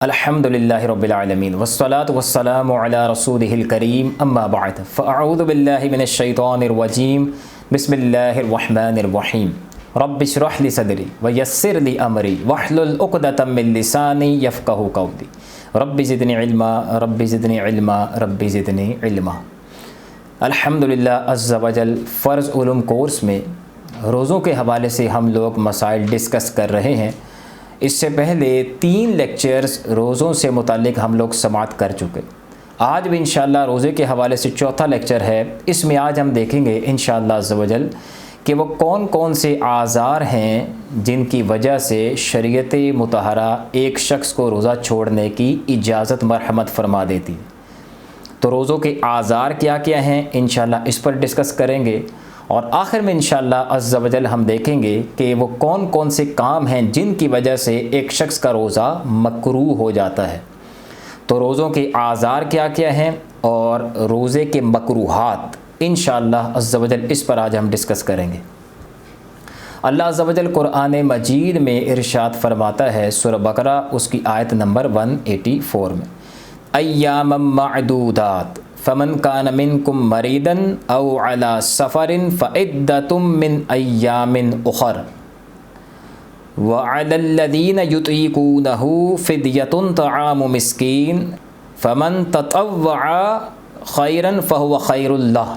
अल्हम्दुलिल्लाहि रब्बिल आलमीन वस्सलातु वस्सलामु अला रसूलिहिल करीम अम्मा बअद फ़अऊज़ु बिल्लाहि मिनश शैतानिर रजीम बिस्मिल्लाहिर रहमानिर रहीम रब्बि इश्रह ली सदरी व यस्सिर ली अमरी वहलुल उक़दतम मिन लिसानी यफ़क़हू क़ौली रब्बि ज़िदनी इल्मा रब्बि ज़िदनी इल्मा रब्बि ज़िदनी इल्मा। अल्हम्दुलिल्लाह अज़्ज़ा वजल फ़र्ज़ उलूम कोर्स में रोज़ों के हवाले से हम लोग मसाइल डिस्कस कर रहे हैं। इससे पहले 3 लेक्चर्स रोज़ों से मुतालिक हम लोग समाअत कर चुके। आज भी इंशाअल्लाह रोज़े के हवाले से चौथा लेक्चर है। इसमें आज हम देखेंगे इंशाअल्लाह अज़्ज़ा वजल कि वो कौन कौन से आज़ार हैं जिनकी वजह से शरीयत मुतहरा एक शख्स को रोज़ा छोड़ने की इजाज़त मरहमत फ़रमा देती है। तो रोज़ों के आज़ार क्या क्या हैं इंशाअल्लाह इस पर डिस्कस करेंगे और आखिर में इंशाअल्लाह अज़्ज़ा वजल हम देखेंगे कि वो कौन कौन से काम हैं जिनकी वजह से एक शख्स का रोज़ा मकरूह हो जाता है। तो रोज़ों के आज़ार क्या क्या हैं और रोज़े के मकरूहात इंशाअल्लाह अज़्ज़ा वजल इस पर आज हम डिस्कस करेंगे। अल्लाह अज़्ज़ा वजल कुरान मजीद में इरशाद फरमाता है सूरह बकरा उसकी आयत नंबर 184 में, अय्यामम मअदूदात फ़मन कान मिनकुम मरीदन औ अला सफ़रिन फ़इद्दतुम मिन अय्यामिन उख़र व अलल्लज़ीन युतीक़ूनहु फ़िद्यतुन तआमु मिस्कीन फ़मन ततव्वअ ख़ैरन फ़हुव ख़ैरुल लह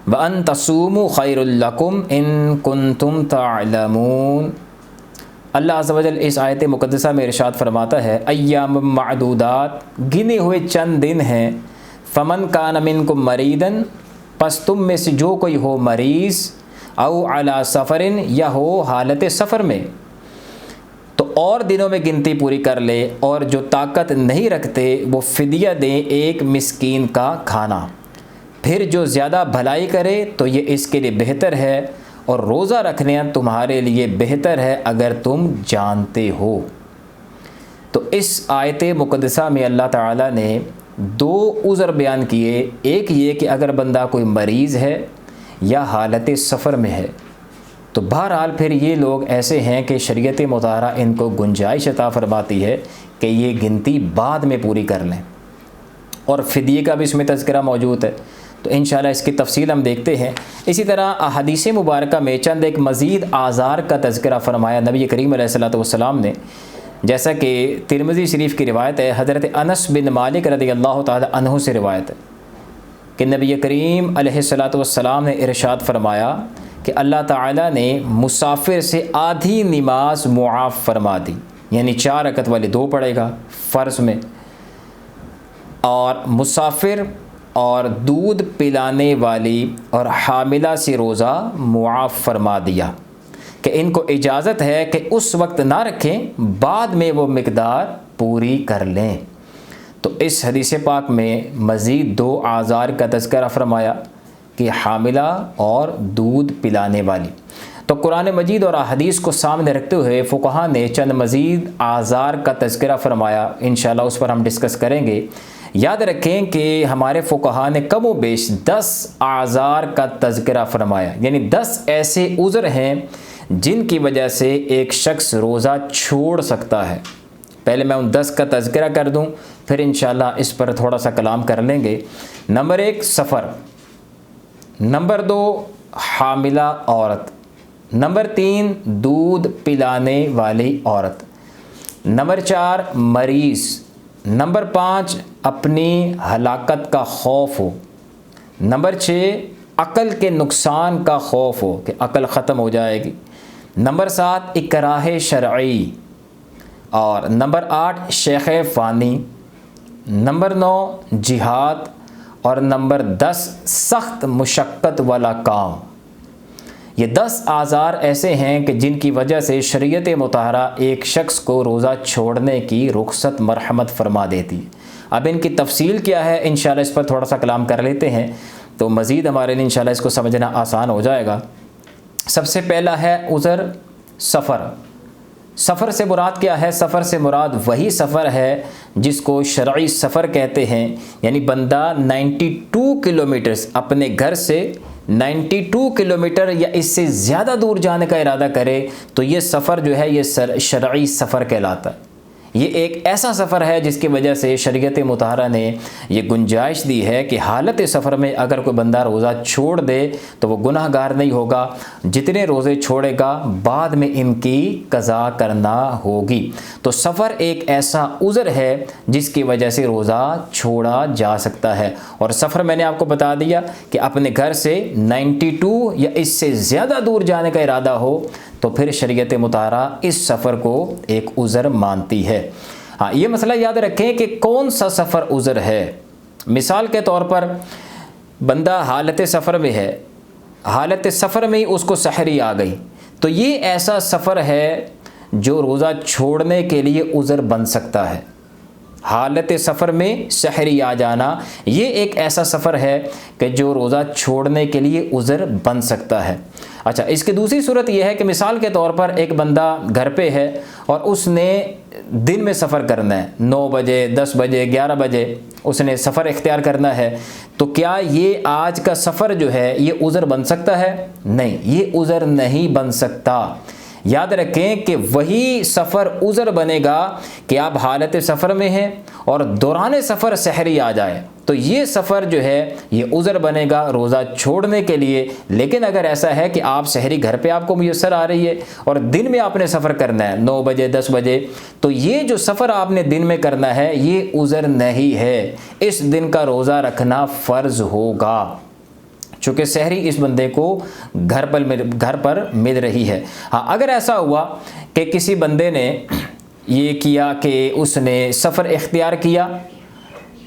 व अन तसूमु ख़ैरुल लकुम इन कुन्तुम तअलमून। अल्लाह अज़्ज़ा वजल इस आयत मुक़द्दसा में इरशाद फरमाता है, अय्याम मअदूदात, गिने हुए चंद दिन हैं। फ़मन कान मिनकुम मरीदन, पस तुम में से जो कोई हो मरीज़, औ अला सफ़रिन, या हो हालत सफ़र में, तो और दिनों में गिनती पूरी कर ले। और जो ताकत नहीं रखते वो फ़िदिया दें एक मिस्कीन का खाना। फिर जो ज़्यादा भलाई करे तो ये इसके लिए बेहतर है और रोज़ा रखना तुम्हारे लिए बेहतर है अगर तुम जानते हो। तो इस आयत मुक़द्दसा में अल्लाह ताला ने 2 उज़र बयान किए। एक ये कि अगर बंदा कोई मरीज़ है या हालत सफ़र में है तो बहरहाल फिर ये लोग ऐसे हैं कि शरीयत मुतहरा इनको गुंजाइश अता फरमाती है कि ये गिनती बाद में पूरी कर लें। और फ़िदिये का भी इसमें तज़किरा मौजूद है, तो इंशाअल्लाह इसकी तफसील हम देखते हैं। इसी तरह हदीस मुबारक में चंद एक मज़ीद आज़ार का तज़किरा फ़रमाया नबी करीम अलैहिस्सलातु वस्सलाम ने। जैसा कि तिरमिज़ी शरीफ की रिवायत है, हज़रत अनस बिन मालिक रज़ियल्लाहु ताला अन्हु से रिवायत है कि नबी करीम अलैहिस्सलातु वस्सलाम ने इरशाद फरमाया कि अल्लाह ताला ने मुसाफिर से आधी नमाज मुआफ़ फरमा दी, यानी 4 रकत वाली 2 पढ़ेगा फ़र्ज़ में, और मुसाफिर और दूध पिलाने वाली और हामिला से रोज़ा मुआफ़ फरमा दिया कि इनको इजाज़त है कि उस वक्त ना रखें, बाद में वो मिक़दार पूरी कर लें। तो इस हदीस पाक में मज़ीद 2 आज़ार का तज़किरा फरमाया कि हामिला और दूध पिलाने वाली। तो कुरान मजीद और हदीस को सामने रखते हुए फ़ुक़हा ने चंद मज़ीद आज़ार का तज़किरा फरमाया। इंशाअल्लाह उस पर हम डिस्कस करेंगे। याद रखें कि हमारे फ़ुक़हा ने कम व बेश 10 आज़ार का तज़किरा फरमाया, यानी 10 ऐसे उज़र हैं जिनकी वजह से एक शख्स रोज़ा छोड़ सकता है। पहले मैं उन 10 का तज़किरा कर दूं, फिर इंशाअल्लाह इस पर थोड़ा सा कलाम कर लेंगे। नंबर 1 सफ़र, नंबर 2 हामिला औरत, नंबर 3 दूध पिलाने वाली औरत, नंबर 4 मरीज़, नंबर 5 अपनी हलाकत का खौफ हो, नंबर 6 अक़ल के नुकसान का खौफ हो कि अक़ल ख़त्म हो जाएगी, नंबर 7 इकराह शरई, और नंबर 8 शेख़ फ़ानी, नंबर 9 जिहाद, और नंबर 10 सख्त मुशक्क़त वाला काम। ये 10 आज़ार ऐसे हैं कि जिनकी वजह से शरीयत मुतहरा एक शख्स को रोज़ा छोड़ने की रुख़सत मरहमत फ़रमा देती है। अब इनकी तफसील क्या है इंशाअल्लाह इस पर थोड़ा सा कलाम कर लेते हैं, तो मज़ीद हमारे लिए इंशाअल्लाह इसको समझना आसान हो जाएगा। सबसे पहला है उज़र सफ़र। सफ़र से मुराद क्या है? सफ़र से मुराद वही सफ़र है जिसको शरई सफ़र कहते हैं, यानी बंदा 92 किलोमीटर्स अपने घर से 92 किलोमीटर या इससे ज़्यादा दूर जाने का इरादा करे तो ये सफ़र जो है ये शरई सफ़र कहलाता है। ये एक ऐसा सफ़र है जिसकी वजह से शरीयत मुतहरा ने ये गुंजाइश दी है कि हालत सफ़र में अगर कोई बंदा रोज़ा छोड़ दे तो वो गुनाहगार नहीं होगा, जितने रोज़े छोड़ेगा बाद में इनकी कज़ा करना होगी। तो सफ़र एक ऐसा उज़र है जिसकी वजह से रोज़ा छोड़ा जा सकता है। और सफ़र मैंने आपको बता दिया कि अपने घर से 92 या इससे ज़्यादा दूर जाने का इरादा हो तो फिर शरीयत मुतहरा इस सफ़र को एक उज़र मानती है। हाँ, ये मसला याद रखें कि कौन सा सफ़र उज़र है। मिसाल के तौर पर बंदा हालत सफ़र में है, हालत सफ़र में ही उसको सहरी आ गई, तो ये ऐसा सफ़र है जो रोज़ा छोड़ने के लिए उज़र बन सकता है। हालत सफ़र में सहरी आ जाना ये एक ऐसा सफ़र है कि जो रोज़ा छोड़ने के लिए उज़र बन सकता है। अच्छा, इसकी दूसरी सूरत यह है कि मिसाल के तौर पर एक बंदा घर पे है और उसने दिन में सफ़र करना है, 9 बजे 10 बजे 11 बजे उसने सफ़र इख्तियार करना है, तो क्या ये आज का सफ़र जो है ये उज़र बन सकता है? नहीं, ये उज़र नहीं बन सकता। याद रखें कि वही सफ़र उज़र बनेगा कि आप हालत सफ़र में हैं और दौरान सफ़र सहरी आ जाए, तो ये सफ़र जो है ये उज़र बनेगा रोज़ा छोड़ने के लिए। लेकिन अगर ऐसा है कि आप सहरी घर पे आपको मुयस्सर आ रही है और दिन में आपने सफ़र करना है 9 बजे 10 बजे, तो ये जो सफ़र आपने दिन में करना है ये उज़र नहीं है, इस दिन का रोज़ा रखना फ़र्ज़ होगा, चूँकि सहरी इस बंदे को घर पर मिल रही है। हाँ, अगर ऐसा हुआ कि किसी बंदे ने ये किया कि उसने सफ़र इख्तियार किया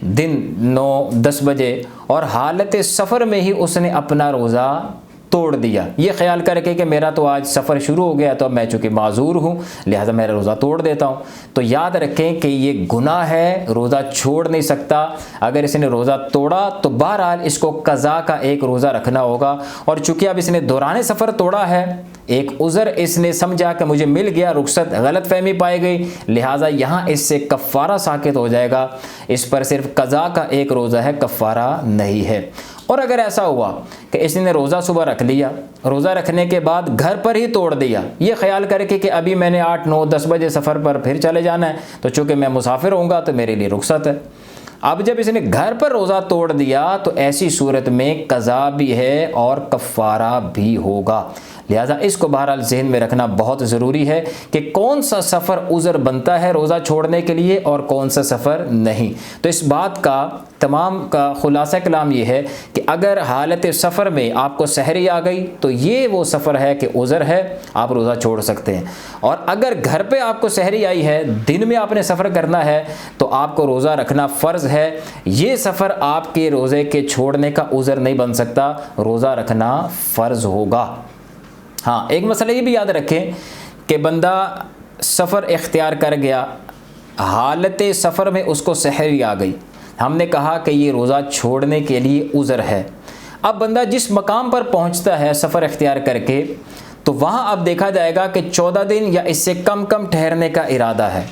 दिन 9-10 बजे और हालत सफ़र में ही उसने अपना रोज़ा तोड़ दिया, ये ख्याल करके कि मेरा तो आज सफ़र शुरू हो गया तो अब मैं चूँकि माजूर हूँ लिहाजा मेरा रोज़ा तोड़ देता हूँ, तो याद रखें कि ये गुनाह है, रोज़ा छोड़ नहीं सकता। अगर इसने रोज़ा तोड़ा तो बहरहाल इसको कज़ा का एक रोज़ा रखना होगा। और चूँकि अब इसने दौरान सफ़र तोड़ा है, एक उज़र इसने समझा कि मुझे मिल गया, रुखसत गलत फहमी पाई गई, लिहाजा यहाँ इससे कफ़ारा साकित हो जाएगा, इस पर सिर्फ कज़ा का एक रोज़ा है, कफ़ारा नहीं है। और अगर ऐसा हुआ कि इसने रोज़ा सुबह रख लिया, रोज़ा रखने के बाद घर पर ही तोड़ दिया, ये ख्याल करके कि अभी मैंने 8, 9, 10 बजे सफ़र पर फिर चले जाना है, तो चूँकि मैं मुसाफिर होऊंगा तो मेरे लिए रुखसत है। अब जब इसने घर पर रोज़ा तोड़ दिया तो ऐसी सूरत में कज़ा भी है और कफ़ारा भी होगा। लिहाजा इसको बहरहाल ज़हन में रखना बहुत ज़रूरी है कि कौन सा सफ़र उज़र बनता है रोज़ा छोड़ने के लिए और कौन सा सफ़र नहीं। तो इस बात का तमाम का खुलासा कलाम ये है कि अगर हालत सफ़र में आपको सहरी आ गई तो ये वो सफ़र है कि उज़र है, आप रोज़ा छोड़ सकते हैं। और अगर घर पे आपको सहरी आई है, दिन में आपने सफ़र करना है, तो आपको रोज़ा रखना फ़र्ज़ है। ये सफ़र आपके रोज़े के छोड़ने का उज़र नहीं बन सकता, रोज़ा रखना फ़र्ज़ होगा। हाँ, एक मसला ये भी याद रखें कि बंदा सफ़र इख्तियार कर गया, हालत सफ़र में उसको सहरी आ गई, हमने कहा कि ये रोज़ा छोड़ने के लिए उज़र है। अब बंदा जिस मकाम पर पहुंचता है सफ़र इख्तियार करके, तो वहाँ अब देखा जाएगा कि 14 दिन या इससे कम ठहरने का इरादा है,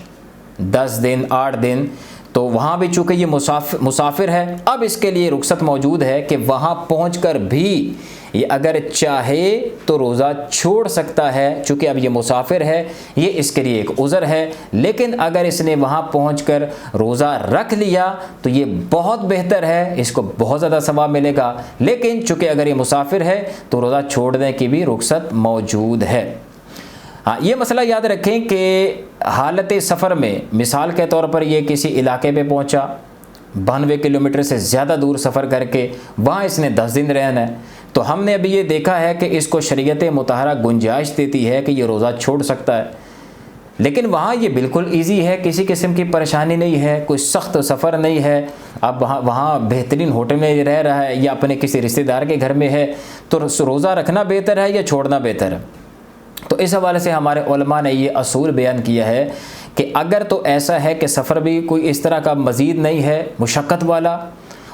10 दिन 8 दिन, तो वहाँ भी चूँकि ये मुसाफिर है, अब इसके लिए रुखसत मौजूद है कि वहाँ पहुँचकर भी ये अगर चाहे तो रोज़ा छोड़ सकता है, चूँकि अब ये मुसाफिर है, ये इसके लिए एक उज़र है। लेकिन अगर इसने वहाँ पहुँचकर रोज़ा रख लिया तो ये बहुत बेहतर है, इसको बहुत ज़्यादा सवाब मिलेगा। लेकिन चूँकि अगर ये मुसाफिर है तो रोज़ा छोड़ने की भी रुखसत मौजूद है। हाँ, ये मसला याद रखें कि हालत सफ़र में मिसाल के तौर पर ये किसी इलाके पे पहुँचा, 92 किलोमीटर से ज़्यादा दूर सफ़र करके वहाँ इसने 10 दिन रहना है, तो हमने अभी ये देखा है कि इसको शरीयत मुतहरा गुंजाइश देती है कि ये रोज़ा छोड़ सकता है। लेकिन वहाँ ये बिल्कुल इजी है, किसी किस्म की परेशानी नहीं है, कोई सख्त सफ़र नहीं है। अब वहाँ बेहतरीन होटल में रह रहा है या अपने किसी रिश्तेदार के घर में है, तो रोज़ा रखना बेहतर है या छोड़ना बेहतर है। तो इस हवाले से हमारे उलमा ने ये असूल बयान किया है कि अगर तो ऐसा है कि सफ़र भी कोई इस तरह का मज़ीद नहीं है मुशक्क़त वाला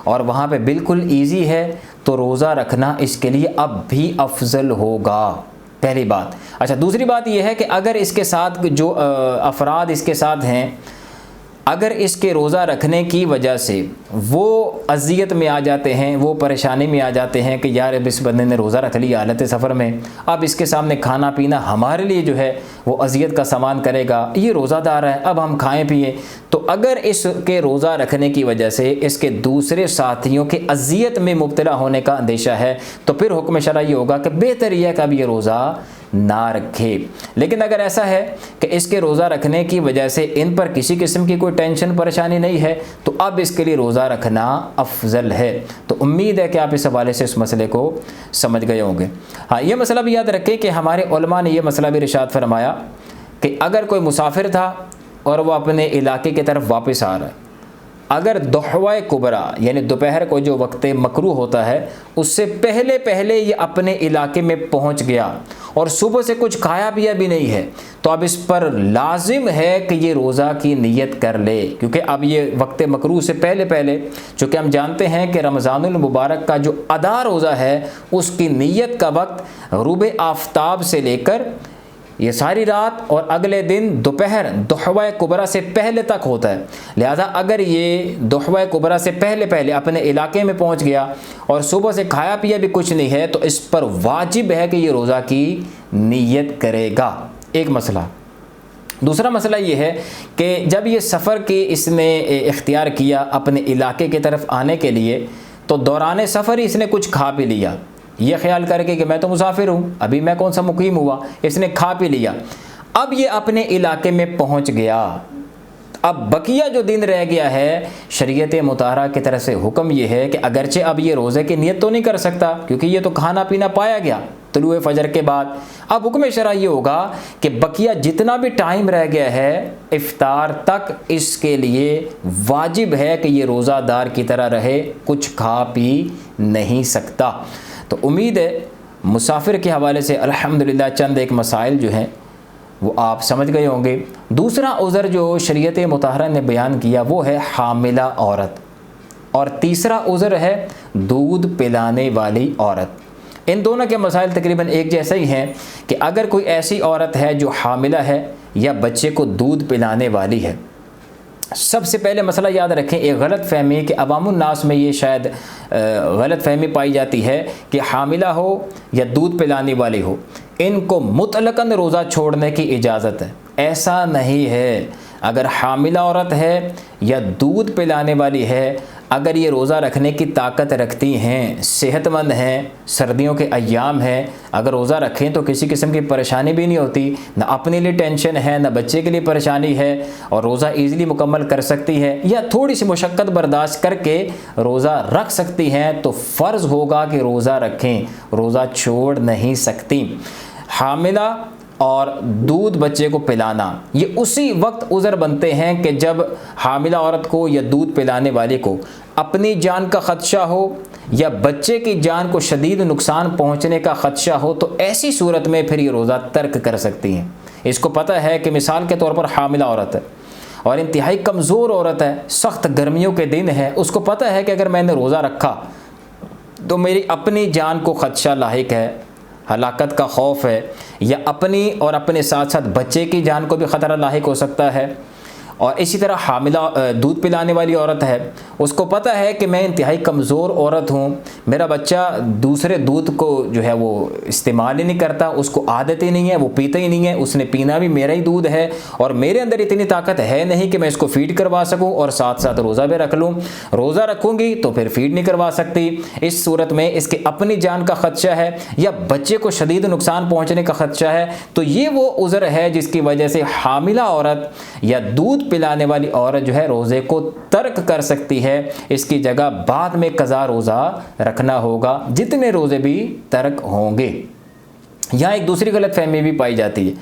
और वहाँ पे बिल्कुल इजी है, तो रोज़ा रखना इसके लिए अब भी अफजल होगा, पहली बात। अच्छा, दूसरी बात यह है कि अगर इसके साथ जो अफराद इसके साथ हैं अगर इसके रोज़ा रखने की वजह से वो अज़ियत में आ जाते हैं, वो परेशानी में आ जाते हैं कि यार अब इस बंदे ने रोज़ा रख लिया हालत सफ़र में, अब इसके सामने खाना पीना हमारे लिए जो है वो अज़ियत का सामान करेगा, ये रोज़ादार है, अब हम खाएं पिए। तो अगर इसके रोज़ा रखने की वजह से इसके दूसरे साथियों के अज़ियत में मुब्तला होने का अंदेशा है तो फिर हुक्म शरई ये होगा कि बेहतर यह है कि अब ये रोज़ा ना रखे। लेकिन अगर ऐसा है कि इसके रोज़ा रखने की वजह से इन पर किसी किस्म की कोई टेंशन परेशानी नहीं है तो अब इसके लिए रोज़ा रखना अफजल है। तो उम्मीद है कि आप इस हवाले से इस मसले को समझ गए होंगे। हाँ, ये मसला भी याद रखें कि हमारे उलमा ने यह मसला भी इरशाद फरमाया कि अगर कोई मुसाफिर था और वह अपने इलाके की तरफ वापस आ रहा है, अगर दुहवा कुबरा यानी दोपहर को जो वक्त मकरू होता है उससे पहले पहले ये अपने इलाके में पहुंच गया और सुबह से कुछ खाया पिया भी नहीं है, तो अब इस पर लाजिम है कि ये रोज़ा की नीयत कर ले, क्योंकि अब ये वक्त मकरू से पहले पहले, चूँकि हम जानते हैं कि रमज़ानुल मुबारक का जो अदा रोज़ा है उसकी नीयत का वक्त ग़ुरूब आफ्ताब से लेकर ये सारी रात और अगले दिन दोपहर दुहवा कुबरा से पहले तक होता है। लिहाजा अगर ये दुहवा कुबरा से पहले पहले अपने इलाके में पहुंच गया और सुबह से खाया पिया भी कुछ नहीं है तो इस पर वाजिब है कि ये रोज़ा की नीयत करेगा। एक मसला। दूसरा मसला ये है कि जब ये सफ़र की इसने इख्तियार किया अपने इलाके की तरफ आने के लिए तो दौरान सफ़र ही इसने कुछ खा पी लिया, ये ख्याल करके कि मैं तो मुसाफिर हूँ, अभी मैं कौन सा मुकीम हुआ, इसने खा पी लिया। अब ये अपने इलाके में पहुँच गया, अब बकिया जो दिन रह गया है शरीयत मुताहरा की तरफ से हुक्म ये है कि अगरचे अब ये रोज़े की नियत तो नहीं कर सकता क्योंकि ये तो खाना पीना पाया गया तुलुए फजर के बाद। अब हुक्म शरअ ये होगा कि बकिया जितना भी टाइम रह गया है इफ्तार तक इसके लिए वाजिब है कि ये रोज़ादार की तरह रहे, कुछ खा पी नहीं सकता। तो उम्मीद है मुसाफिर के हवाले से अल्हम्दुलिल्लाह चंद एक मसाइल जो हैं वो आप समझ गए होंगे। दूसरा उज़र जो शरीयत मुताहरा ने बयान किया वो है हामिला औरत, और तीसरा उज़र है दूध पिलाने वाली औरत। इन दोनों के मसाइल तकरीबन एक जैसे ही हैं कि अगर कोई ऐसी औरत है जो हामिला है या बच्चे को दूध पिलाने वाली है। सबसे पहले मसला याद रखें, एक गलत फ़हमी कि अवामुन्नास में ये शायद गलत फ़हमी पाई जाती है कि हामिला हो या दूध पिलाने वाली हो इनको मुतलकन रोज़ा छोड़ने की इजाज़त है। ऐसा नहीं है। अगर हामिला औरत है या दूध पिलाने वाली है, अगर ये रोज़ा रखने की ताकत रखती हैं, सेहतमंद हैं, सर्दियों के अय्याम हैं, अगर रोज़ा रखें तो किसी किस्म की परेशानी भी नहीं होती, ना अपने लिए टेंशन है ना बच्चे के लिए परेशानी है, और रोज़ा ईज़िली मुकम्मल कर सकती है या थोड़ी सी मुशक्क़त बर्दाश्त करके रोज़ा रख सकती हैं, तो फ़र्ज़ होगा कि रोज़ा रखें, रोज़ा छोड़ नहीं सकती। हामिला और दूध बच्चे को पिलाना ये उसी वक्त उज़र बनते हैं कि जब हामिला औरत को या दूध पिलाने वाले को अपनी जान का ख़दशा हो या बच्चे की जान को शदीद नुकसान पहुंचने का ख़दशा हो, तो ऐसी सूरत में फिर ये रोज़ा तर्क कर सकती हैं। इसको पता है कि मिसाल के तौर पर हामिला औरत है और इंतहाई कमज़ोर औरत है, सख्त गर्मियों के दिन है, उसको पता है कि अगर मैंने रोज़ा रखा तो मेरी अपनी जान को ख़दशा लाहिक है, हलाकत का खौफ है, या अपनी और अपने साथ साथ बच्चे की जान को भी ख़तरा लाहिक हो सकता है। और इसी तरह हामिला दूध पिलाने वाली औरत है, उसको पता है कि मैं इंतहाई कमज़ोर औरत हूँ, मेरा बच्चा दूसरे दूध को जो है वो इस्तेमाल ही नहीं करता, उसको आदत ही नहीं है, वो पीता ही नहीं है, उसने पीना भी मेरा ही दूध है और मेरे अंदर इतनी ताकत है नहीं कि मैं इसको फ़ीड करवा सकूँ और साथ साथ रोज़ा भी रख लूँ। रोज़ा रखूँगी तो फिर फ़ीड नहीं करवा सकती। इस सूरत में इसके अपनी जान का ख़दशा है या बच्चे को शदीद नुकसान पहुँचने का ख़दशा है, तो ये वो उज़र है जिसकी वजह से हामिला औरत या दूध पिलाने वाली औरत जो है रोज़े को तर्क कर सकती है। इसकी जगह बाद में कज़ा रोज़ा रखना होगा, जितने रोज़े भी तर्क होंगे। यहाँ एक दूसरी गलत फहमी भी पाई जाती है।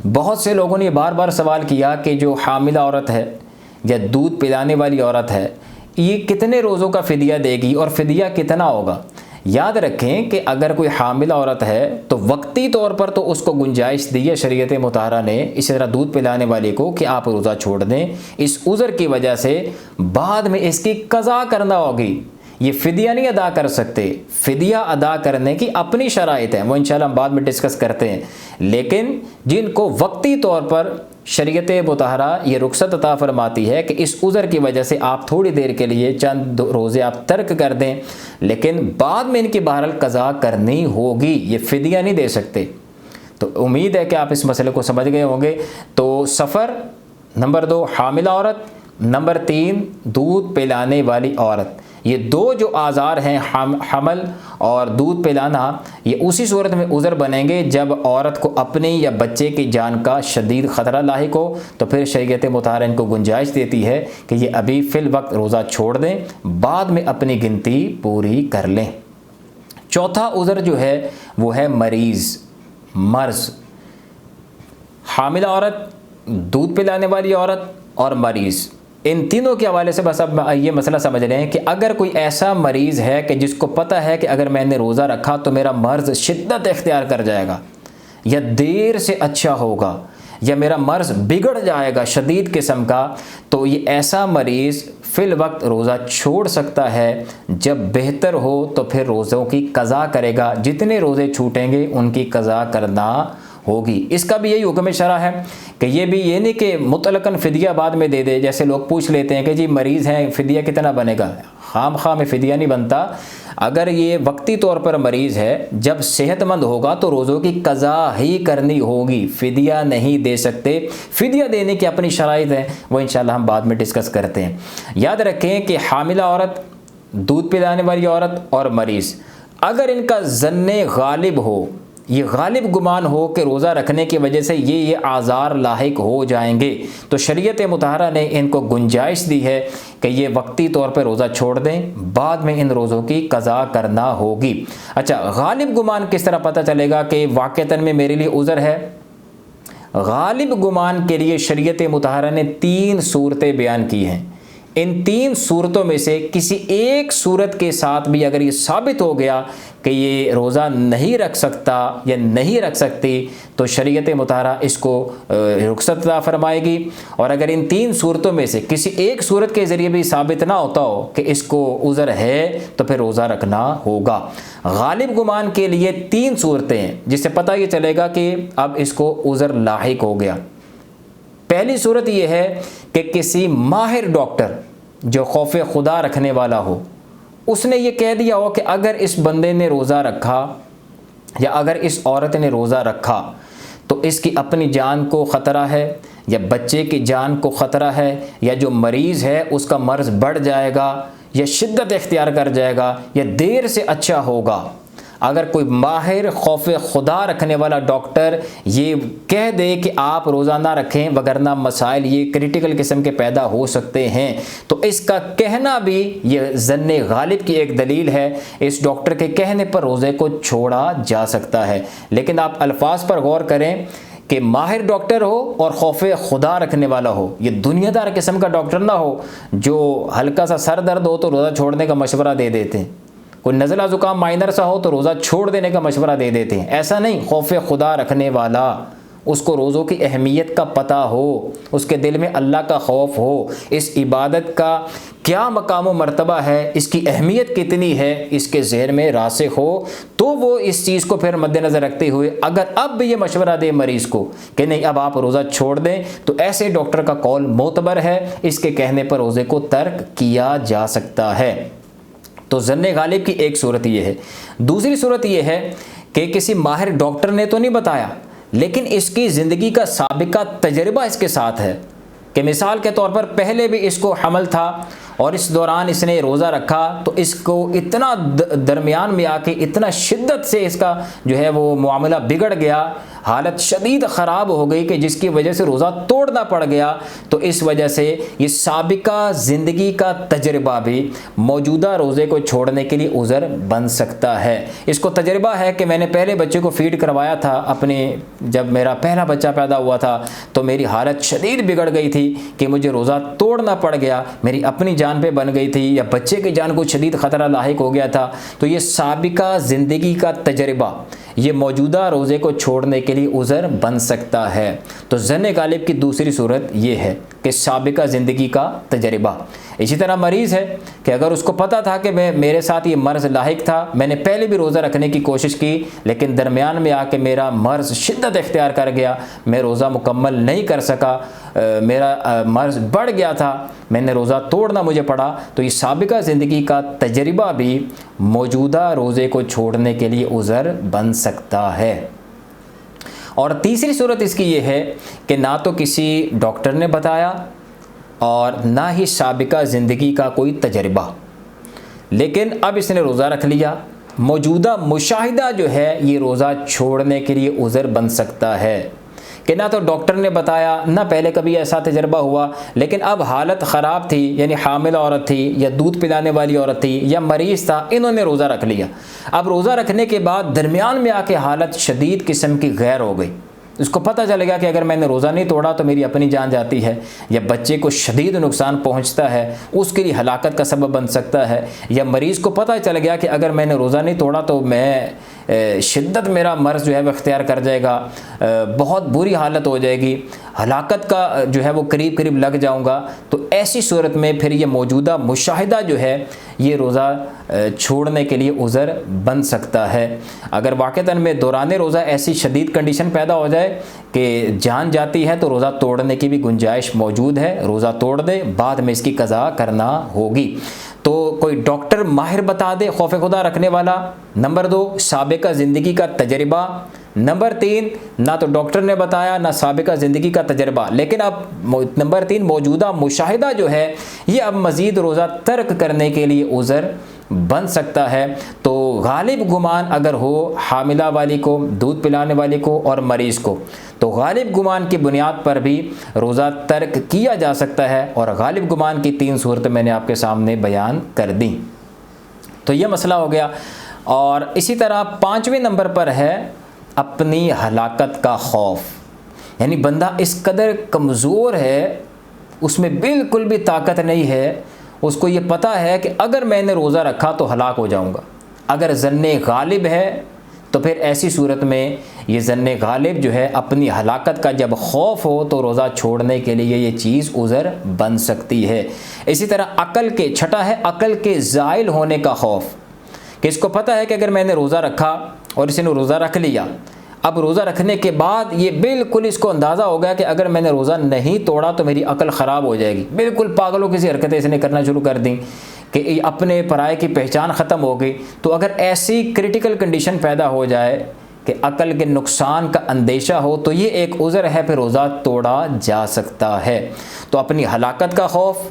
बहुत से लोगों ने बार बार सवाल किया कि जो हामिला औरत है या दूध पिलाने वाली औरत है ये कितने रोज़ों का फ़िदिया देगी और फ़िदिया कितना होगा। याद रखें कि अगर कोई हामिला औरत है तो वक्ती तौर पर तो उसको गुंजाइश दी है शरीयत मुताहरा ने, इसी तरह दूध पिलाने वाले को, कि आप रोज़ा छोड़ दें। इस उज़र की वजह से बाद में इसकी कज़ा करना होगी, ये फ़िदिया नहीं अदा कर सकते। फ़िदिया अदा करने की अपनी शराइत है, वो इंशाल्लाह हम बाद में डिस्कस करते हैं। लेकिन जिनको वक्ती तौर पर शरीयत मुतहरा ये रुख्सत अता फरमाती है कि इस उज़र की वजह से आप थोड़ी देर के लिए चंद रोज़े आप तर्क कर दें, लेकिन बाद में इनकी बहरहाल कज़ा करनी होगी, ये फ़िदिया नहीं दे सकते। तो उम्मीद है कि आप इस मसले को समझ गए होंगे। तो सफ़र, नंबर 2 हामिला औरत, नंबर 3 दूध पिलाने वाली औरत, ये दो जो आज़ार हैं हमल और दूध पिलाना, ये उसी सूरत में उज़र बनेंगे जब औरत को अपनी या बच्चे की जान का शदीद ख़तरा लाहिक हो। तो फिर शरीयत मुतहरा इनको गुंजाइश देती है कि ये अभी फ़िल वक्त रोज़ा छोड़ दें, बाद में अपनी गिनती पूरी कर लें। चौथा उज़र जो है वो है मरीज़, मर्ज़। हामिला औरत, दूध पिलाने वाली औरत और मरीज़, इन तीनों के हवाले से बस अब ये मसला समझ रहे हैं कि अगर कोई ऐसा मरीज़ है कि जिसको पता है कि अगर मैंने रोज़ा रखा तो मेरा मर्ज़ शिद्दत इख्तियार कर जाएगा या देर से अच्छा होगा या मेरा मर्ज़ बिगड़ जाएगा शदीद किस्म का, तो ये ऐसा मरीज़ फ़िल वक्त रोज़ा छोड़ सकता है। जब बेहतर हो तो फिर रोज़ों की क़ज़ा करेगा, जितने रोज़े छूटेंगे उनकी क़ज़ा करना होगी। इसका भी यही हुक्म शरा है कि ये भी ये नहीं कि मुतलकन फ़िदिया बाद में दे दे। जैसे लोग पूछ लेते हैं कि जी मरीज़ हैं, फ़िदिया कितना बनेगा? खाम खा में फ़िदिया नहीं बनता। अगर ये वक्ती तौर पर मरीज़ है, जब सेहतमंद होगा तो रोज़ों की क़ज़ा ही करनी होगी, फ़िदिया नहीं दे सकते। फ़िदिया देने की अपनी शराइत है, वो इंशाल्लाह हम बाद में डिस्कस करते हैं। याद रखें कि हामिला औरत, दूध पिलाने वाली औरत और मरीज़, अगर इनका ज़न्ने गालिब हो, ये गालिब गुमान हो कि रोज़ा रखने की वजह से ये आज़ार लाहिक हो जाएंगे, तो शरीयत मुतहरा ने इनको गुंजाइश दी है कि ये वक्ती तौर पर रोज़ा छोड़ दें, बाद में इन रोज़ों की क़ज़ा करना होगी। अच्छा, गालिब गुमान किस तरह पता चलेगा कि वाक़तन में मेरे लिए उज़र है? गालिब गुमान के लिए शरीयत मुतहरा ने 3 सूरतें बयान की हैं। इन 3 सूरतों में से किसी एक सूरत के साथ भी अगर ये साबित हो गया कि ये रोज़ा नहीं रख सकता या नहीं रख सकती, तो शरीयत मुतहरा इसको रुख्सत अता फरमाएगी। और अगर इन 3 सूरतों में से किसी एक सूरत के ज़रिए भी साबित ना होता हो कि इसको उज़र है, तो फिर रोज़ा रखना होगा। गालिब गुमान के लिए 3 सूरतें हैं जिससे पता ये चलेगा कि अब इसको उज़र लाहिक हो गया। पहली सूरत यह है कि किसी माहिर डॉक्टर जो खौफ खुदा रखने वाला हो, उसने ये कह दिया हो कि अगर इस बंदे ने रोज़ा रखा या अगर इस औरत ने रोज़ा रखा तो इसकी अपनी जान को ख़तरा है या बच्चे की जान को ख़तरा है, या जो मरीज़ है उसका मर्ज़ बढ़ जाएगा या शिद्दत इख्तियार कर जाएगा या देर से अच्छा होगा। अगर कोई माहिर खौफ खुदा रखने वाला डॉक्टर ये कह दे कि आप रोज़ा ना रखें वगरना मसाइल ये क्रिटिकल किस्म के पैदा हो सकते हैं, तो इसका कहना भी ये ज़न्ने गालिब की एक दलील है। इस डॉक्टर के कहने पर रोज़े को छोड़ा जा सकता है। लेकिन आप अल्फाज पर गौर करें कि माहिर डॉक्टर हो और खौफ खुदा रखने वाला हो, ये दुनियादार किस्म का डॉक्टर ना हो जो हल्का सा सर दर्द हो तो रोज़ा छोड़ने का मशवरा दे देते हैं, कोई नज़ला ज़ुकाम माइनर सा हो तो रोज़ा छोड़ देने का मशवरा दे देते हैं। ऐसा नहीं, खौफ खुदा रखने वाला, उसको रोज़ों की अहमियत का पता हो, उसके दिल में अल्लाह का खौफ हो, इस इबादत का क्या मकाम व मर्तबा है, इसकी अहमियत कितनी है, इसके ज़हन में रासिख हो, तो वो इस चीज़ को फिर मद्देनज़र रखते हुए अगर अब ये मशवरा दे मरीज़ को कि नहीं अब आप रोज़ा छोड़ दें, तो ऐसे डॉक्टर का कौल मोतबर है, इसके कहने पर रोज़े को तर्क किया जा सकता है। तो ज़न्ने गालिब की एक सूरत ये है। दूसरी सूरत ये है कि किसी माहिर डॉक्टर ने तो नहीं बताया, लेकिन इसकी ज़िंदगी का साबिका तजर्बा इसके साथ है कि मिसाल के तौर पर पहले भी इसको हमल था और इस दौरान इसने रोज़ा रखा, तो इसको इतना दरमियान में आके इतना शिद्दत से इसका जो है वो मामला बिगड़ गया, हालत शदीद ख़राब हो गई कि जिसकी वजह से रोज़ा तोड़ना पड़ गया। तो इस वजह से ये साबिका ज़िंदगी का तजर्बा भी मौजूदा रोज़े को छोड़ने के लिए उज़र बन सकता है। इसको तजर्बा है कि मैंने पहले बच्चे को फीड करवाया था, अपने जब मेरा पहला बच्चा पैदा हुआ था तो मेरी हालत शदीद बिगड़ गई थी कि मुझे रोज़ा तोड़ना पड़ गया, मेरी अपनी जान पे बन गई थी या बच्चे की जान को शदीद ख़तरा लाहिक हो गया था, तो ये साबिका ज़िंदगी का तजर्बा ये मौजूदा रोज़े को छोड़ने के लिए उज़र बन सकता है। तो ज़न्ने गालिब की दूसरी सूरत ये है कि साबिका ज़िंदगी का तजर्बा। इसी तरह मरीज़ है कि अगर उसको पता था कि मेरे साथ ये मर्ज़ लाहिक था, मैंने पहले भी रोज़ा रखने की कोशिश की, लेकिन दरमियान में आके मेरा मर्ज़ शिद्दत इख्तियार कर गया, मैं रोज़ा मुकम्मल नहीं कर सका, मेरा मर्ज़ बढ़ गया था, मैंने रोज़ा तोड़ना मुझे पड़ा, तो ये साबिका ज़िंदगी का तजर्बा भी मौजूदा रोज़े को छोड़ने के लिए उज़र बन सकता है। और तीसरी सूरत इसकी ये है कि ना तो किसी डॉक्टर ने बताया और ना ही साबिका ज़िंदगी का कोई तजर्बा, लेकिन अब इसने रोज़ा रख लिया, मौजूदा मुशाहिदा जो है ये रोज़ा छोड़ने के लिए उज़र बन सकता है कि ना तो डॉक्टर ने बताया, ना पहले कभी ऐसा तजर्बा हुआ, लेकिन अब हालत ख़राब थी, यानी हामिल औरत थी या दूध पिलाने वाली औरत थी या मरीज़ था, इन्होंने रोज़ा रख लिया। अब रोज़ा रखने के बाद दरमियान में आके हालत शदीद किस्म की गैर हो गई, उसको पता चल गया कि अगर मैंने रोज़ा नहीं तोड़ा तो मेरी अपनी जान जाती है या बच्चे को शदीद नुकसान पहुंचता है, उसके लिए हलाकत का सबब बन सकता है, या मरीज़ को पता चल गया कि अगर मैंने रोज़ा नहीं तोड़ा तो मैं शिद्दत मेरा मर्ज़ जो है वह इख्तियार कर जाएगा, बहुत बुरी हालत हो जाएगी, हलाकत का जो है वो करीब करीब लग जाऊंगा। तो ऐसी सूरत में फिर ये मौजूदा मुशाहिदा जो है ये रोज़ा छोड़ने के लिए उज़र बन सकता है। अगर वाक़तन में दौरान रोज़ा ऐसी शदीद कंडीशन पैदा हो जाए कि जान जाती है तो रोज़ा तोड़ने की भी गुंजाइश मौजूद है, रोज़ा तोड़ दे, बाद में इसकी कज़ा करना होगी। तो कोई डॉक्टर माहिर बता दे, खौफ खुदा रखने वाला। नंबर 2 साबिका ज़िंदगी का तजर्बा। नंबर 3 ना तो डॉक्टर ने बताया ना साबिका ज़िंदगी का तजर्बा, लेकिन अब नंबर 3 मौजूदा मुशाहिदा जो है ये अब मज़ीद रोज़ा तर्क करने के लिए उज़र बन सकता है। तो गालिब गुमान अगर हो हामिला वाली को, दूध पिलाने वाली को और मरीज़ को, तो गालिब गुमान की बुनियाद पर भी रोज़ा तर्क किया जा सकता है। और गालिब गुमान की 3 सूरतें मैंने आपके सामने बयान कर दी। तो ये मसला हो गया। और इसी तरह 5वें नंबर पर है अपनी हलाकत का खौफ, यानी बंदा इस कदर कमज़ोर है, उसमें बिल्कुल भी ताकत नहीं है, उसको ये पता है कि अगर मैंने रोज़ा रखा तो हलाक हो जाऊंगा। अगर ज़न्ने गालिब है तो फिर ऐसी सूरत में ये ज़न्ने गालिब जो है अपनी हलाकत का जब खौफ हो तो रोज़ा छोड़ने के लिए ये चीज़ उज़र बन सकती है। इसी तरह अकल के, छठा है अकल के ज़ाइल होने का खौफ, कि इसको पता है कि अगर मैंने रोज़ा रखा और इसने रोज़ा रख लिया, अब रोज़ा रखने के बाद ये बिल्कुल इसको अंदाज़ा हो गया कि अगर मैंने रोज़ा नहीं तोड़ा तो मेरी अकल ख़राब हो जाएगी, बिल्कुल पागलों की सी हरकतें इसने करना शुरू कर दी कि अपने पराये की पहचान ख़त्म हो गई। तो अगर ऐसी क्रिटिकल कंडीशन पैदा हो जाए कि अकल के नुकसान का अंदेशा हो तो ये एक उज़र है, फिर रोज़ा तोड़ा जा सकता है। तो अपनी हलाकत का खौफ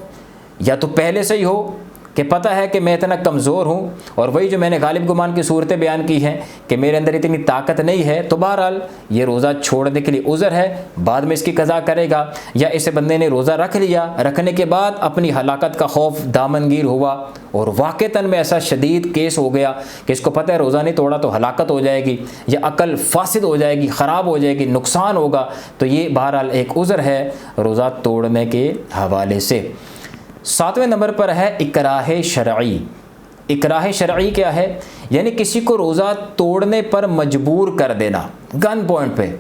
या तो पहले से ही हो कि पता है कि मैं इतना कमज़ोर हूँ, और वही जो मैंने गालिब गुमान की सूरतें बयान की हैं कि मेरे अंदर इतनी ताकत नहीं है, तो बहरहाल ये रोज़ा छोड़ने के लिए उज़र है, बाद में इसकी कज़ा करेगा। या इस बंदे ने रोज़ा रख लिया, रखने के बाद अपनी हलाकत का खौफ दामनगीर हुआ और वाक़तन में ऐसा शदीद केस हो गया कि इसको पता है रोज़ा नहीं तोड़ा तो हलाकत हो जाएगी या अकल फासिद हो जाएगी, ख़राब हो जाएगी, नुकसान होगा, तो ये बहरहाल एक उज़र है रोज़ा तोड़ने के हवाले से। 7वें नंबर पर है इकराह शरई। इकराह शरई क्या है? यानी किसी को रोज़ा तोड़ने पर मजबूर कर देना, गन पॉइंट पे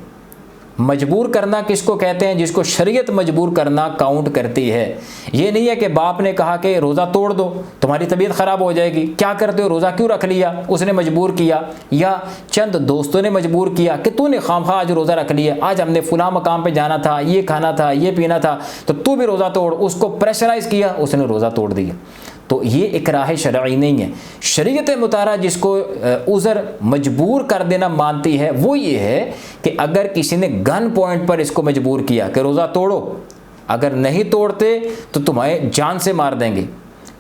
मजबूर करना किसको कहते हैं? जिसको शरीयत मजबूर करना काउंट करती है। ये नहीं है कि बाप ने कहा कि रोज़ा तोड़ दो, तुम्हारी तबीयत ख़राब हो जाएगी, क्या करते हो, रोज़ा क्यों रख लिया, उसने मजबूर किया, या चंद दोस्तों ने मजबूर किया कि तूने खामखा आज रोज़ा रख लिया, आज हमने फ़लाँ मकाम पे जाना था, ये खाना था, ये पीना था, तो तू भी रोज़ा तोड़, उसको प्रेशराइज़ किया, उसने रोज़ा तोड़ दिया। तो ये इकराह शरई नहीं है। शरीयत मुतारा जिसको उज़र मजबूर कर देना मानती है वो ये है कि अगर किसी ने गन पॉइंट पर इसको मजबूर किया कि रोज़ा तोड़ो, अगर नहीं तोड़ते तो तुम्हें जान से मार देंगे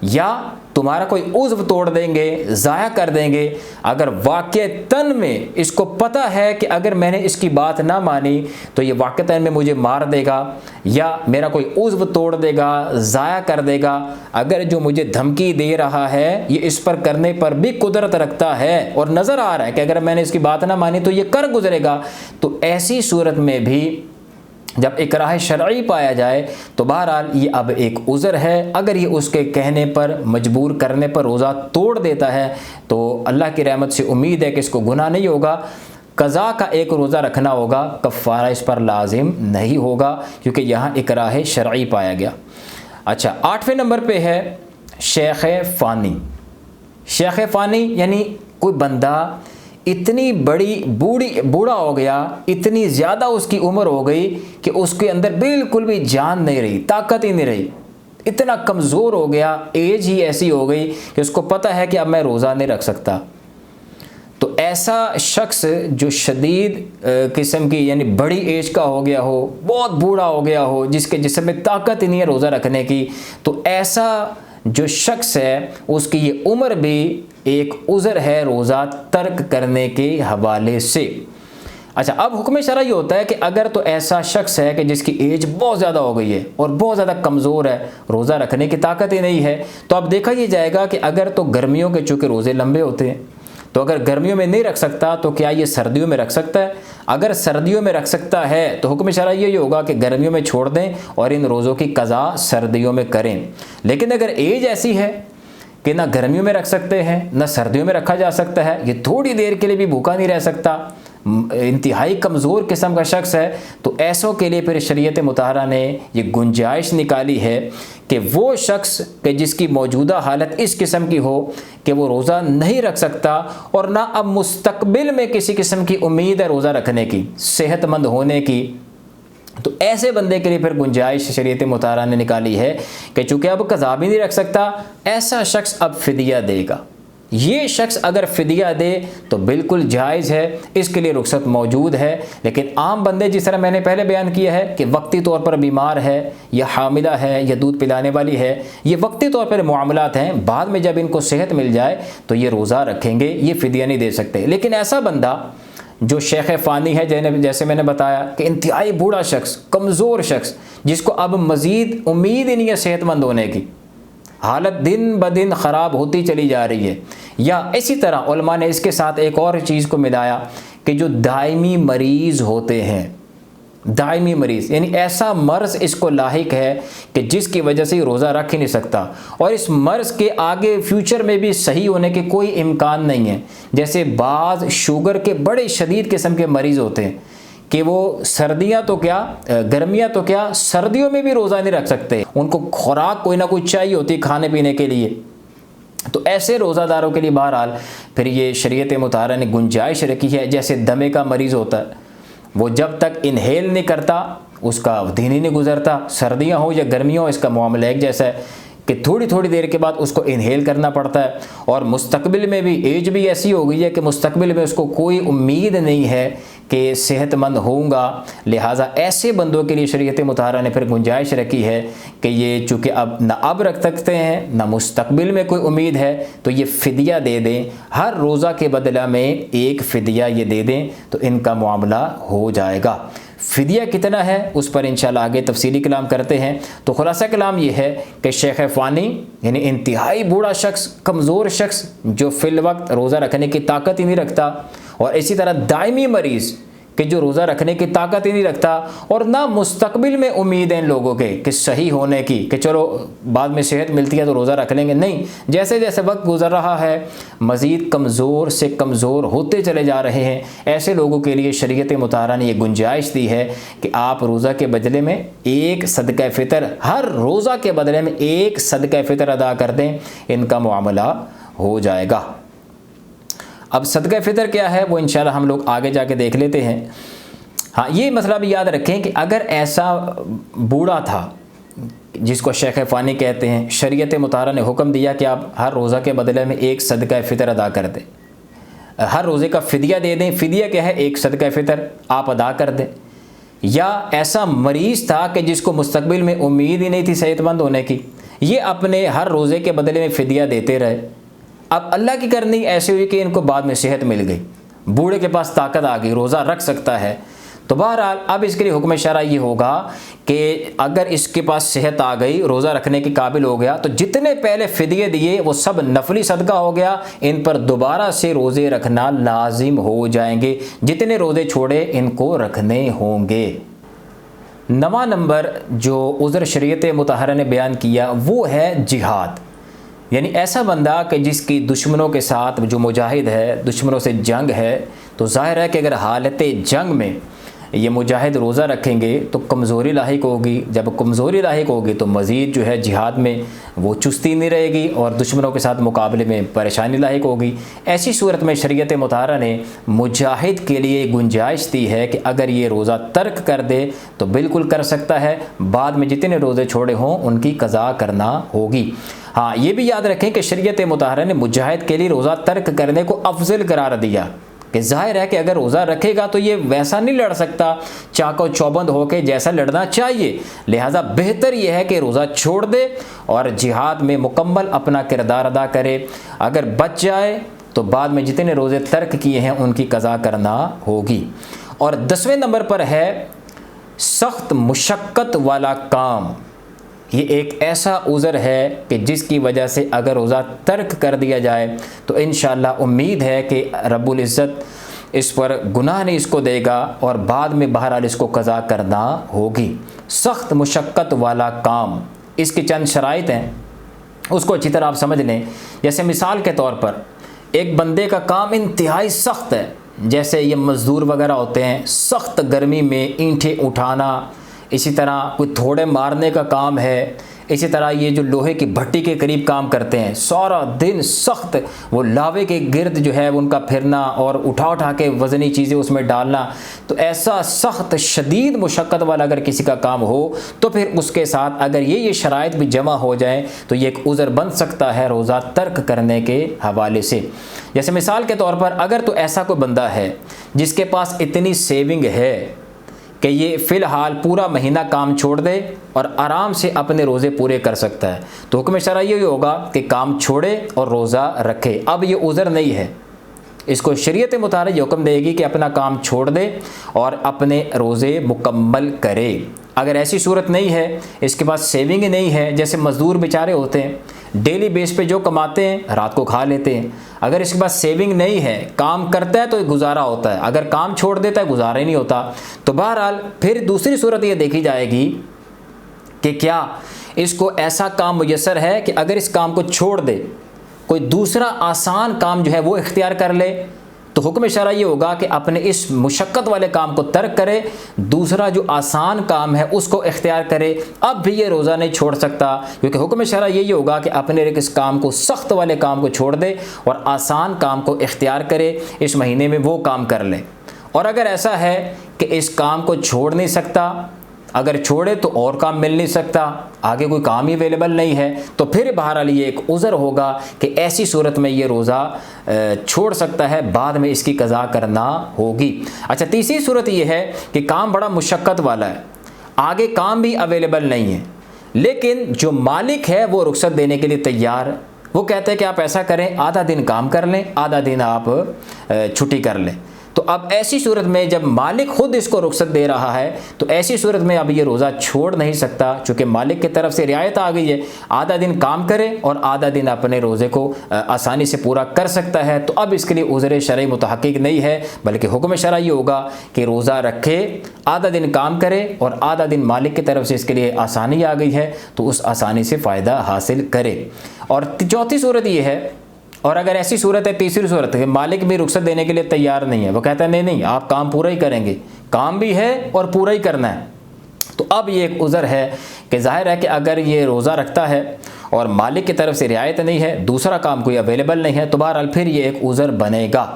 या तुम्हारा कोई उज़्व तोड़ देंगे, ज़ाया कर देंगे। अगर वाक़तन में इसको पता है कि अगर मैंने इसकी बात ना मानी तो ये वाक़तन में मुझे मार देगा या मेरा कोई उज़्व तोड़ देगा, ज़ाया कर देगा, अगर जो मुझे धमकी दे रहा है ये इस पर करने पर भी कुदरत रखता है और नज़र आ रहा है कि अगर मैंने इसकी बात ना मानी तो ये कर गुजरेगा, तो ऐसी सूरत में भी जब इकराह शरई पाया जाए तो बहरहाल ये अब एक उज़र है। अगर ये उसके कहने पर, मजबूर करने पर रोज़ा तोड़ देता है तो अल्लाह की रहमत से उम्मीद है कि इसको गुनाह नहीं होगा। कज़ा का एक रोज़ा रखना होगा, कफ़ारा इस पर लाजिम नहीं होगा क्योंकि यहाँ इकराह शरई पाया गया। अच्छा, 8वें नंबर पे है शेख फ़ानी। शेख फ़ानी यानी कोई बंदा इतनी बूढ़ा हो गया, इतनी ज़्यादा उसकी उम्र हो गई कि उसके अंदर बिल्कुल भी जान नहीं रही, ताकत ही नहीं रही, इतना कमज़ोर हो गया, एज ही ऐसी हो गई कि उसको पता है कि अब मैं रोज़ा नहीं रख सकता। तो ऐसा शख्स जो शदीद किस्म की यानी बड़ी एज का हो गया हो, बहुत बूढ़ा हो गया हो, जिसके जिस्म में ताकत ही नहीं है रोज़ा रखने की, तो ऐसा जो शख्स है उसकी ये उम्र भी एक उज़र है रोज़ा तर्क करने के हवाले से। अच्छा, अब हुक्म शरई ये होता है कि अगर तो ऐसा शख्स है कि जिसकी एज बहुत ज़्यादा हो गई है और बहुत ज़्यादा कमज़ोर है, रोज़ा रखने की ताकत ही नहीं है, तो अब देखा ये जाएगा कि अगर तो गर्मियों के चूँकि रोज़े लंबे होते हैं तो अगर गर्मियों में नहीं रख सकता तो क्या ये सर्दियों में रख सकता है? अगर सर्दियों में रख सकता है तो हुक्म शरई यही होगा कि गर्मियों में छोड़ दें और इन रोज़ों की कज़ा सर्दियों में करें। लेकिन अगर एज ऐसी है कि ना गर्मियों में रख सकते हैं ना सर्दियों में रखा जा सकता है, ये थोड़ी देर के लिए भी भूखा नहीं रह सकता, इंतहाई कमज़ोर किस्म का शख्स है, तो ऐसों के लिए फिर शरीयत मुताहरा ने ये गुंजाइश निकाली है कि वो शख्स कि जिसकी मौजूदा हालत इस किस्म की हो कि वो रोज़ा नहीं रख सकता और ना अब मुस्तकबिल में किसी किस्म की उम्मीद है रोज़ा रखने की, सेहतमंद होने की, तो ऐसे बंदे के लिए फिर गुंजाइश शरीयत मुताहरा ने निकाली है कि चूँकि अब कज़ा भी नहीं रख सकता, ऐसा शख्स अब फ़िदिया देगा। ये शख्स अगर फ़िदिया दे तो बिल्कुल जायज़ है, इसके लिए रुख्सत मौजूद है। लेकिन आम बंदे जिस तरह मैंने पहले बयान किया है कि वक्ती तौर पर बीमार है या हामिला है या दूध पिलाने वाली है, ये वक्ती तौर पर मामलात हैं, बाद में जब इनको सेहत मिल जाए तो ये रोज़ा रखेंगे, ये फ़िदिया नहीं दे सकते। लेकिन ऐसा बंदा जो शेख फ़ानी है, जैसे मैंने बताया कि इंतहाई बूढ़ा शख्स, कमज़ोर शख्स, जिसको अब मज़ीद उम्मीद ही नहीं है सेहतमंद होने की, हालत दिन ब दिन ख़राब होती चली जा रही है, या इसी तरह उलमा ने इसके साथ एक और चीज़ को मिलाया कि जो दायमी मरीज़ होते हैं, दायमी मरीज़ यानी ऐसा मर्ज़ इसको लाहिक है कि जिसकी वजह से रोज़ा रख ही नहीं सकता और इस मर्ज़ के आगे फ्यूचर में भी सही होने के कोई इम्कान नहीं है। जैसे बाज़ शुगर के बड़े शदीद किस्म के मरीज़ होते हैं कि वो सर्दियाँ तो क्या, गर्मियाँ तो क्या, सर्दियों में भी रोज़ा नहीं रख सकते, उनको खुराक कोई ना कोई चाहिए होती है खाने पीने के लिए। तो ऐसे रोज़ादारों के लिए बहरहाल फिर ये शरीयत मुताहरा ने गुंजाइश रखी है। जैसे दमे का मरीज़ होता है, वो जब तक इनहेल नहीं करता उसका दिन ही नहीं गुजरता, सर्दियाँ हो या गर्मियाँ हो, इसका मामला एक जैसा है कि थोड़ी थोड़ी देर के बाद उसको इनहेल करना पड़ता है। और मुस्तकबिल में भी एज भी ऐसी हो गई है कि मुस्तकबिल में उसको कोई उम्मीद नहीं है कि सेहतमंद होऊंगा, लिहाजा ऐसे बंदों के लिए शरीयत मुताहरा ने फिर गुंजाइश रखी है कि ये चूँकि अब ना अब रख सकते हैं ना मुस्तकबिल में कोई उम्मीद है, तो ये फ़िदिया दे दें, हर रोज़ा के बदला में एक फ़िदिया ये दे दें तो इनका मामला हो जाएगा। फ़िदिया कितना है उस पर इंशाल्लाह आगे तफसीली कलाम करते हैं। तो खुलासा कलाम ये है कि शेख फ़ानी यानी इंतहाई बूढ़ा शख्स, कमज़ोर शख्स जो फ़िल वक्त रोज़ा रखने की ताकत ही नहीं रखता, और इसी तरह दायमी मरीज़ कि जो रोज़ा रखने की ताकत ही नहीं रखता और ना मुस्तकबिल में उम्मीद है इन लोगों के कि सही होने की, कि चलो बाद में सेहत मिलती है तो रोज़ा रख लेंगे, नहीं, जैसे जैसे वक्त गुजर रहा है मज़ीद कमज़ोर से कमज़ोर होते चले जा रहे हैं। ऐसे लोगों के लिए शरीयत मुताहरा ने यह गुंजाइश दी है कि आप रोज़ा के बदले में एक सदका फ़ितर, हर रोज़ा के बदले में एक सदका फ़ितर अदा कर दें, इनका मामला हो जाएगा। अब सदका फ़ितर क्या है वो इंशाल्लाह हम लोग आगे जाके देख लेते हैं। हाँ, ये मसला भी याद रखें कि अगर ऐसा बूढ़ा था जिसको शेख फ़ानी कहते हैं, शरीयत मुताहरा ने हुक्म दिया कि आप हर रोज़ा के बदले में एक सदका फ़ितर अदा कर दें, हर रोज़े का फ़िदिया दे दें। फ़िदिया क्या है? एक सदका फ़ितर आप अदा कर दें। या ऐसा मरीज़ था कि जिसको मुस्तकबिल में उम्मीद ही नहीं थी सेहतमंद होने की, ये अपने हर रोज़े के बदले में फ़िदिया देते रहे। अब अल्लाह की करनी ऐसी हुई कि इनको बाद में सेहत मिल गई, बूढ़े के पास ताकत आ गई, रोज़ा रख सकता है, तो बहरहाल अब इसके लिए हुक्म शरई ये होगा कि अगर इसके पास सेहत आ गई, रोज़ा रखने के काबिल हो गया, तो जितने पहले फ़िदिये दिए वो सब नफली सदका हो गया, इन पर दोबारा से रोज़े रखना लाजिम हो जाएंगे, जितने रोज़े छोड़े इनको रखने होंगे। नवा नंबर जो उज़र शरीयत मुतहरा ने बयान किया वो है जिहाद। यानी ऐसा बंदा कि जिसकी दुश्मनों के साथ जो मुजाहिद है, दुश्मनों से जंग है, तो ज़ाहिर है कि अगर हालत जंग में ये मुजाहिद रोज़ा रखेंगे तो कमज़ोरी लाहिक होगी। जब कमज़ोरी लाहिक होगी तो मज़ीद जो है जिहाद में वो चुस्ती नहीं रहेगी और दुश्मनों के साथ मुकाबले में परेशानी लाहिक होगी। ऐसी सूरत में शरीयत मुतहरा ने मुजाहिद के लिए गुंजाइश दी है कि अगर ये रोज़ा तर्क कर दे तो बिल्कुल कर सकता है, बाद में जितने रोज़े छोड़े हों उनकी क़ज़ा करना होगी। हाँ, ये भी याद रखें कि शरीयत मुतहरा ने मुजाहिद के लिए रोज़ा तर्क करने को अफजल करार दिया कि ज़ाहिर है कि अगर रोज़ा रखेगा तो ये वैसा नहीं लड़ सकता चाको चौबंद होकर जैसा लड़ना चाहिए, लिहाजा बेहतर यह है कि रोज़ा छोड़ दे और जिहाद में मुकम्मल अपना किरदार अदा करे। अगर बच जाए तो बाद में जितने रोज़े तर्क किए हैं उनकी क़ज़ा करना होगी। और 10वें नंबर पर है सख्त मुशक्क़त वाला काम। ये एक ऐसा उज़र है कि जिसकी वजह से अगर रोज़ा तर्क कर दिया जाए तो इंशाअल्लाह उम्मीद है कि रब्बुल इज़्ज़त इस पर गुनाह नहीं इसको देगा और बाद में बहरहाल इसको क़ज़ा करना होगी। सख्त मुशक्क़त वाला काम, इसकी चंद शराइत हैं, उसको अच्छी तरह आप समझ लें। जैसे मिसाल के तौर पर एक बंदे का काम इंतहाई सख्त है, जैसे ये मज़दूर वगैरह होते हैं, सख्त गर्मी में ईंटें उठाना, इसी तरह कोई थोड़े मारने का काम है, इसी तरह ये जो लोहे की भट्टी के करीब काम करते हैं, सारा दिन सख्त वो लावे के गिर्द जो है उनका फिरना और उठा के वज़नी चीज़ें उसमें डालना। तो ऐसा सख्त शदीद मुशक्क़त वाला अगर किसी का काम हो तो फिर उसके साथ अगर ये शराइत भी जमा हो जाए तो ये एक उज़र बन सकता है रोज़ा तर्क करने के हवाले से। जैसे मिसाल के तौर पर अगर तो ऐसा कोई बंदा है जिसके पास इतनी सेविंग है कि ये फ़िलहाल पूरा महीना काम छोड़ दे और आराम से अपने रोज़े पूरे कर सकता है, तो हुक्म शरअ ये होगा कि काम छोड़े और रोज़ा रखे। अब ये उज़र नहीं है, इसको शरीयत मुताबिक ये हुक्म देगी कि अपना काम छोड़ दे और अपने रोज़े मुकम्मल करे। अगर ऐसी सूरत नहीं है, इसके पास सेविंग ही नहीं है, जैसे मज़दूर बेचारे होते हैं डेली बेस पे जो कमाते हैं रात को खा लेते हैं, अगर इसके पास सेविंग नहीं है, काम करता है तो गुजारा होता है, अगर काम छोड़ देता है गुजारा ही नहीं होता। तो बहरहाल फिर दूसरी सूरत ये देखी जाएगी कि क्या इसको ऐसा काम मुयस्सर है कि अगर इस काम को छोड़ दे कोई दूसरा आसान काम जो है वो इख्तियार कर ले, तो हुक्म शरअ ये होगा कि अपने इस मुशक्क़त वाले काम को तर्क करे, दूसरा जो आसान काम है उसको इख्तियार करे। अब भी ये रोज़ा नहीं छोड़ सकता, क्योंकि हुक्म शरअ यही होगा कि अपने इस काम को, सख्त वाले काम को छोड़ दे और आसान काम को इख्तियार करे, इस महीने में वो काम कर ले। और अगर ऐसा है कि इस काम को छोड़ नहीं सकता, अगर छोड़े तो और काम मिल नहीं सकता, आगे कोई काम ही अवेलेबल नहीं है, तो फिर बहरहाल ये एक उज़र होगा कि ऐसी सूरत में ये रोज़ा छोड़ सकता है, बाद में इसकी क़ज़ा करना होगी। अच्छा, तीसरी सूरत ये है कि काम बड़ा मुशक्क़त वाला है, आगे काम भी अवेलेबल नहीं है, लेकिन जो मालिक है वो रुख्सत देने के लिए तैयार, वो कहते हैं कि आप ऐसा करें, आधा दिन काम कर लें, आधा दिन आप छुट्टी कर लें। तो अब ऐसी सूरत में जब मालिक खुद इसको रुख्सत दे रहा है तो ऐसी सूरत में अब ये रोज़ा छोड़ नहीं सकता, चूँकि मालिक की तरफ से रियायत आ गई है, आधा दिन काम करे और आधा दिन अपने रोज़े को आसानी से पूरा कर सकता है। तो अब इसके लिए उज़र शरई मुतहक्किक नहीं है, बल्कि हुक्म शरई ये होगा कि रोज़ा रखे, आधा दिन काम करे और आधा दिन मालिक की तरफ से इसके लिए आसानी आ गई है तो उस आसानी से फ़ायदा हासिल करे। और चौथी सूरत ये है, और अगर ऐसी सूरत है, तीसरी सूरत है, मालिक भी रुख्सत देने के लिए तैयार नहीं है, वो कहता है नहीं नहीं आप काम पूरा ही करेंगे, काम भी है और पूरा ही करना है, तो अब ये एक उज़र है कि जाहिर है कि अगर ये रोज़ा रखता है और मालिक की तरफ से रियायत नहीं है, दूसरा काम कोई अवेलेबल नहीं है, तो बहरहाल फिर ये एक उज़र बनेगा।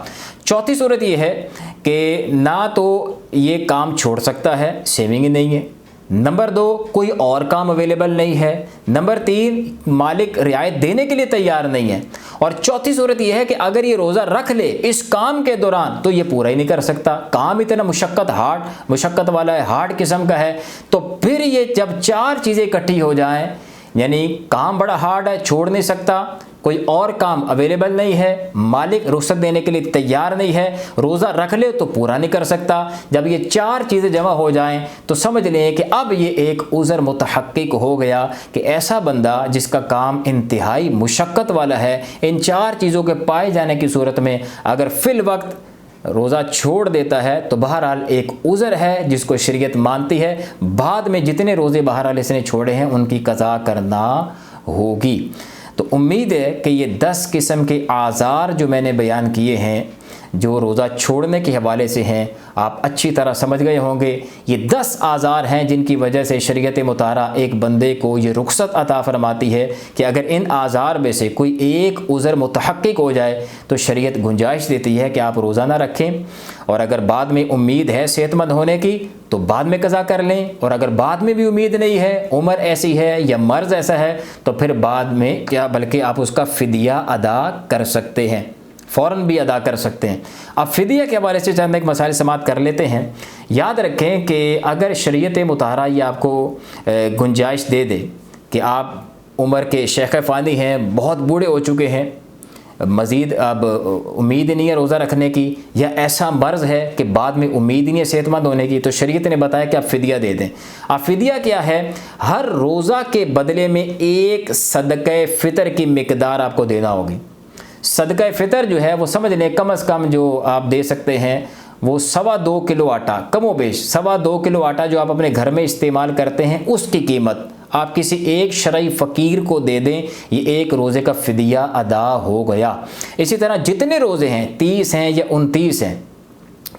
चौथी सूरत ये है कि ना तो ये काम छोड़ सकता है, सेविंग ही नहीं है, नंबर 2 कोई और काम अवेलेबल नहीं है, नंबर 3 मालिक रियायत देने के लिए तैयार नहीं है, और चौथी सूरत यह है कि अगर ये रोज़ा रख ले इस काम के दौरान तो ये पूरा ही नहीं कर सकता, काम इतना मुशक्क़त वाला है, हार्ड किस्म का है। तो फिर ये जब 4 चीज़ें इकट्ठी हो जाएं, यानी काम बड़ा हार्ड है, छोड़ नहीं सकता, कोई और काम अवेलेबल नहीं है, मालिक रुख्सत देने के लिए तैयार नहीं है, रोज़ा रख ले तो पूरा नहीं कर सकता, जब ये 4 चीज़ें जमा हो जाएं तो समझ लें कि अब ये एक उज़र मुतहक्किक हो गया कि ऐसा बंदा जिसका काम इंतहाई मुशक्क़त वाला है, इन 4 चीज़ों के पाए जाने की सूरत में अगर फ़िल वक्त रोज़ा छोड़ देता है तो बहरहाल एक उज़र है जिसको शरीयत मानती है, बाद में जितने रोज़े बहरहाल इसने छोड़े हैं उनकी क़ज़ा करना होगी। तो उम्मीद है कि ये 10 किस्म के आज़ार जो मैंने बयान किए हैं, जो रोज़ा छोड़ने के हवाले से हैं, आप अच्छी तरह समझ गए होंगे। ये 10 आज़ार हैं जिनकी वजह से शरीयत मुताहरा एक बंदे को ये रुख्सत अता फरमाती है कि अगर इन आज़ार में से कोई एक उज़र मुतहक्किक हो जाए तो शरीयत गुंजाइश देती है कि आप रोज़ा ना रखें, और अगर बाद में उम्मीद है सेहतमंद होने की तो बाद में क़ज़ा कर लें, और अगर बाद में भी उम्मीद नहीं है, उम्र ऐसी है या मर्ज़ ऐसा है, तो फिर बाद में क्या बल्कि आप उसका फ़िदिया अदा कर सकते हैं, फ़ौरन भी अदा कर सकते हैं। अब फ़िदिया के हवाले से चंद एक मसाइल समात कर लेते हैं। याद रखें कि अगर शरीयत मुताहरा ये आपको गुंजाइश दे दे कि आप उम्र के शेख फ़ानी हैं, बहुत बूढ़े हो चुके हैं, मज़ीद अब उम्मीद नहीं है रोज़ा रखने की, या ऐसा मर्ज़ है कि बाद में उम्मीद नहीं है सेहतमंद होने की, तो शरीयत ने बताया कि आप फ़िदिया दे दें। अब फ़िदिया क्या है? हर रोज़ा के बदले में एक सदक़े फ़ितर की मिक़दार आपको देना होगी। सदक़े फ़ितर जो है वो समझ लें कम अज़ कम जो आप दे सकते हैं वो 2.25 किलो आटा, कमो बेश 2.25 किलो आटा जो आप अपने घर में इस्तेमाल करते हैं, उसकी कीमत आप किसी एक शरई फ़कीर को दे दें, ये एक रोज़े का फ़िदिया अदा हो गया। इसी तरह जितने रोज़े हैं, 30 हैं या 29 हैं,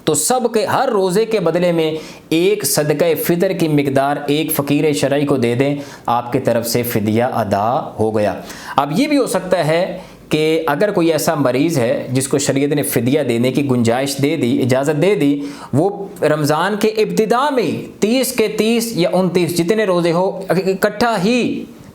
तो सब के हर रोज़े के बदले में एक सदक़े फ़ितर की मिक़दार एक फ़कीर शरई को दे दें, आपकी तरफ से फ़िदिया अदा हो गया। अब ये भी हो सकता है कि अगर कोई ऐसा मरीज़ है जिसको शरीयत ने फ़िदिया देने की गुंजाइश दे दी, इजाज़त दे दी, वो रमज़ान के इब्तिदा में 30 के 30 या 29 जितने रोज़े हो इकट्ठा ही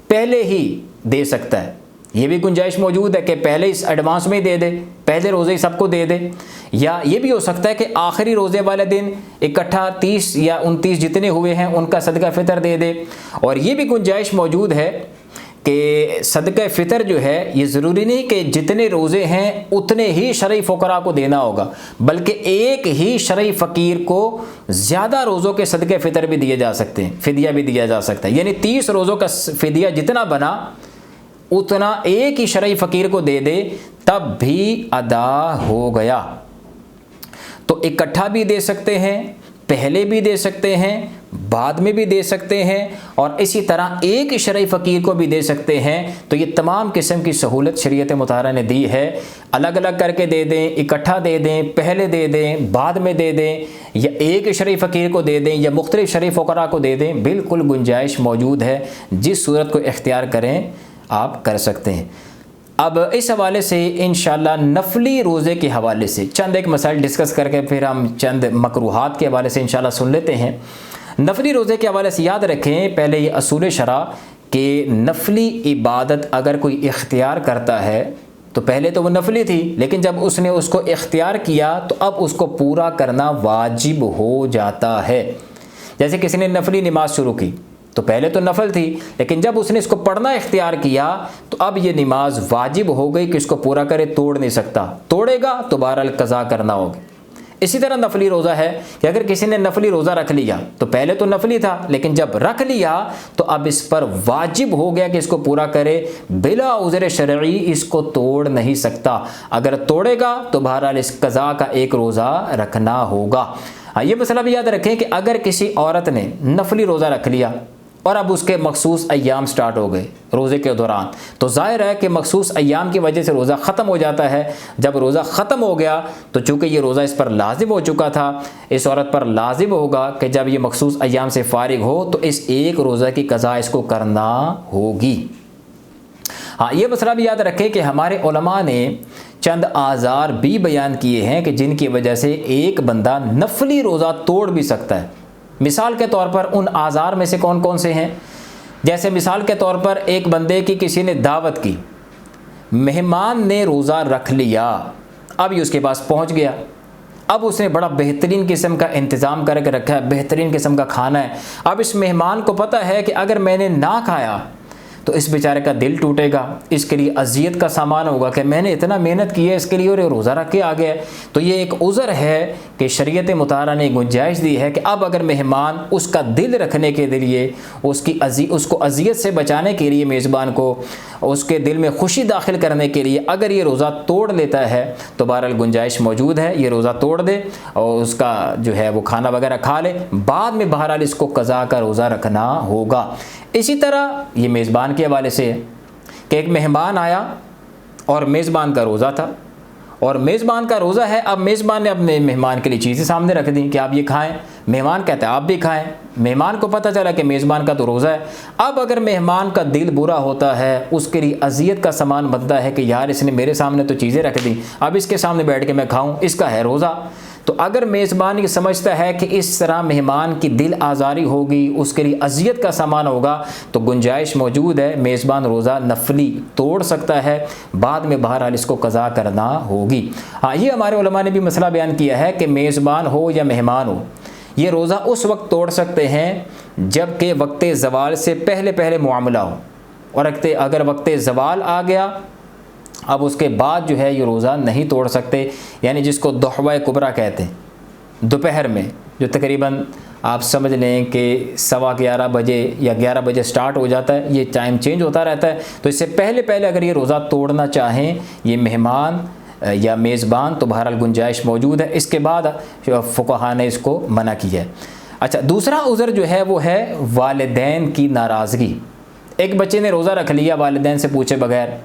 पहले ही दे सकता है। ये भी गुंजाइश मौजूद है कि पहले इस एडवांस में दे दे, पहले रोज़े ही सबको दे दे, या ये भी हो सकता है कि आखिरी रोज़े वाले दिन इकट्ठा 30 या 29 जितने हुए हैं उनका सदका फ़ितर दे दे। और ये भी गुंजाइश मौजूद है कि सदक़े फ़ितर जो है ये ज़रूरी नहीं कि जितने रोज़े हैं उतने ही शरई फ़ुक़रा को देना होगा, बल्कि एक ही शरई फ़कीर को ज़्यादा रोज़ों के सदक़े फ़ितर भी दिए जा सकते हैं, फ़िदिया भी दिया जा सकता है। यानी 30 रोज़ों का फ़िदिया जितना बना उतना एक ही शरई फ़कीर को दे दे, तब भी अदा हो गया। तो इकट्ठा भी दे सकते हैं, पहले भी दे सकते हैं, बाद में भी दे सकते हैं, और इसी तरह एक ही शरई फ़कीर को भी दे सकते हैं। तो ये तमाम किस्म की सहूलत शरीयत मुताहरा ने दी है। अलग अलग करके दे दें, इकट्ठा दे दें, पहले दे दें, बाद में दे दें, या एक शरई फ़कीर को दे दें या मुख्तलिफ़ शरई फ़ुक़रा को दे दें, बिल्कुल गुंजाइश मौजूद है। जिस सूरत को इख्तियार करें आप कर सकते हैं। अब इस हवाले से इंशाअल्लाह नफली रोज़े के हवाले से चंद एक मसाइल डिस्कस करके फिर हम चंद मकरूहात के हवाले से इंशाअल्लाह सुन लेते हैं। नफली रोज़े के हवाले से याद रखें पहले ये असूल शरा कि नफली इबादत अगर कोई इख्तियार करता है तो पहले तो वो नफली थी, लेकिन जब उसने उसको इख्तियार किया तो अब उसको पूरा करना वाजिब हो जाता है। जैसे किसी ने नफली नमाज शुरू की तो पहले तो नफल थी, लेकिन जब उसने इसको पढ़ना इख्तियार किया तो अब ये नमाज वाजिब हो गई कि इसको पूरा करे, तोड़ नहीं सकता, तोड़ेगा तो बहरहाल क़ज़ा करना होगी। इसी तरह नफली रोज़ा है कि अगर किसी ने नफली रोज़ा रख लिया तो पहले तो नफली था, लेकिन जब रख लिया तो अब इस पर वाजिब हो गया कि इसको पूरा करे, बिला उज़्र शरई इसको तोड़ नहीं सकता। अगर तोड़ेगा तो बहरहाल इस क़ज़ा का एक रोज़ा रखना होगा। ये मसला भी याद रखें कि अगर किसी औरत ने नफली रोज़ा रख लिया और अब उसके मखसूस अय्याम स्टार्ट हो गए रोज़े के दौरान, तो ज़ाहिर है कि मखसूस अय्याम की वजह से रोज़ा ख़त्म हो जाता है। जब रोज़ा ख़त्म हो गया तो चूँकि ये रोज़ा इस पर लाजिम हो चुका था, इस औरत पर लाजिम होगा कि जब ये मखसूस अय्याम से फ़ारिग हो तो इस एक रोज़ा की क़ज़ा इसको करना होगी। हाँ, ये मसला भी याद रखें कि हमारे उलमा ने चंद आज़ार भी बयान किए हैं कि जिनकी वजह से एक बंदा नफली रोज़ा तोड़ भी सकता है। मिसाल के तौर पर उन आज़ार में से कौन कौन से हैं? जैसे मिसाल के तौर पर एक बंदे की किसी ने दावत की, मेहमान ने रोज़ा रख लिया, अब ये उसके पास पहुंच गया, अब उसने बड़ा बेहतरीन किस्म का इंतज़ाम करके रखा है, बेहतरीन किस्म का खाना है। अब इस मेहमान को पता है कि अगर मैंने ना खाया तो इस बेचारे का दिल टूटेगा, इसके लिए अजियत का सामान होगा कि मैंने इतना मेहनत की है इसके लिए और रोज़ा रख के आ गया है। तो ये एक उज़र है कि शरीयत मुताहरा ने गुंजाइश दी है कि अब अगर मेहमान उसका दिल रखने के लिए, उसको अजियत से बचाने के लिए, मेज़बान को उसके दिल में खुशी दाखिल करने के लिए अगर ये रोज़ा तोड़ लेता है तो बहरहाल गुंजाइश मौजूद है, ये रोज़ा तोड़ दे और उसका जो है वो खाना वगैरह खा ले, बाद में बहरहाल इसको कज़ा का रोज़ा रखना होगा। इसी तरह ये मेज़बान के हवाले से है कि एक मेहमान आया और मेज़बान का रोज़ा था और मेज़बान का रोज़ा है। अब मेज़बान ने अपने मेहमान के लिए चीज़ें सामने रख दी कि आप ये खाएं, मेहमान कहता है आप भी खाएं। मेहमान को पता चला कि मेज़बान का तो रोज़ा है। अब अगर मेहमान का दिल बुरा होता है, उसके लिए अजियत का सामान बनता है कि यार इसने मेरे सामने तो चीज़ें रख दी, अब इसके सामने बैठ के मैं खाऊं, इसका है रोज़ा। तो अगर मेज़बान ये समझता है कि इस तरह मेहमान की दिल आज़ारी होगी, उसके लिए अजियत का सामान होगा, तो गुंजाइश मौजूद है, मेज़बान रोज़ा नफली तोड़ सकता है, बाद में बहरहाल इसको कज़ा करना होगी। हाँ, ये हमारे उलमा ने भी मसला बयान किया है कि मेज़बान हो या मेहमान हो, ये रोज़ा उस वक्त तोड़ सकते हैं जबकि वक्त ज़वाल से पहले पहले मुआमला हो, और अगर वक्त ज़वाल आ गया अब उसके बाद जो है ये रोज़ा नहीं तोड़ सकते। यानी जिसको दुहवा कुबरा कहते हैं, दोपहर में जो तकरीबन आप समझ लें कि 11:15 बजे या 11 बजे स्टार्ट हो जाता है, ये टाइम चेंज होता रहता है। तो इससे पहले पहले अगर ये रोज़ा तोड़ना चाहें ये मेहमान या मेज़बान तो बहरहाल गुंजाइश मौजूद है। इसके बाद फुक़हा ने इसको मना किया है। अच्छा, दूसरा उज़र जो है वो है वालिदैन की नाराज़गी। एक बच्चे ने रोज़ा रख लिया वालिदैन से पूछे बगैर,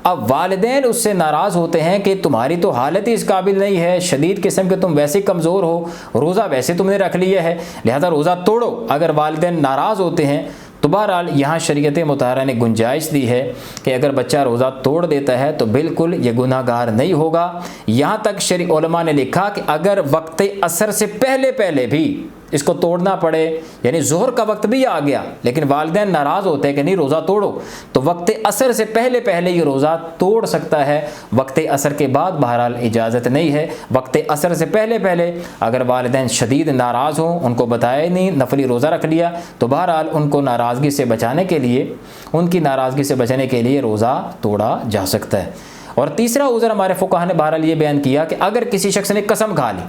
अब वालिदैन उससे नाराज़ होते हैं कि तुम्हारी तो हालत ही इस काबिल नहीं है, शदीद किस्म के तुम वैसे कमज़ोर हो, रोज़ा वैसे तुमने रख लिया है, लिहाजा रोज़ा तोड़ो। अगर वालिदैन नाराज़ होते हैं तो बहरहाल यहाँ शरीयत मुताहरा ने गुंजाइश दी है कि अगर बच्चा रोज़ा तोड़ देता है तो बिल्कुल ये गुनाहगार नहीं होगा। यहाँ तक शरीअ उलमा ने लिखा कि अगर वक्त असर से पहले पहले भी इसको तोड़ना पड़े, यानी ज़ोहर का वक्त भी आ गया लेकिन वालिदैन नाराज़ होते हैं कि नहीं रोज़ा तोड़ो, तो वक्त असर से पहले पहले ये रोज़ा तोड़ सकता है। वक्त असर के बाद बहरहाल इजाज़त नहीं है। वक्त असर से पहले पहले अगर वालिदैन शदीद नाराज़ हों, उनको बताया नहीं, नफली रोज़ा रख लिया, तो बहरहाल उनको नाराज़गी से बचाने के लिए, उनकी नाराज़गी से बचने के लिए रोज़ा तोड़ा जा सकता है। और तीसरा उज़र हमारे फुक़हा ने बहरहाल ये बयान किया कि अगर किसी शख्स ने कसम खा ली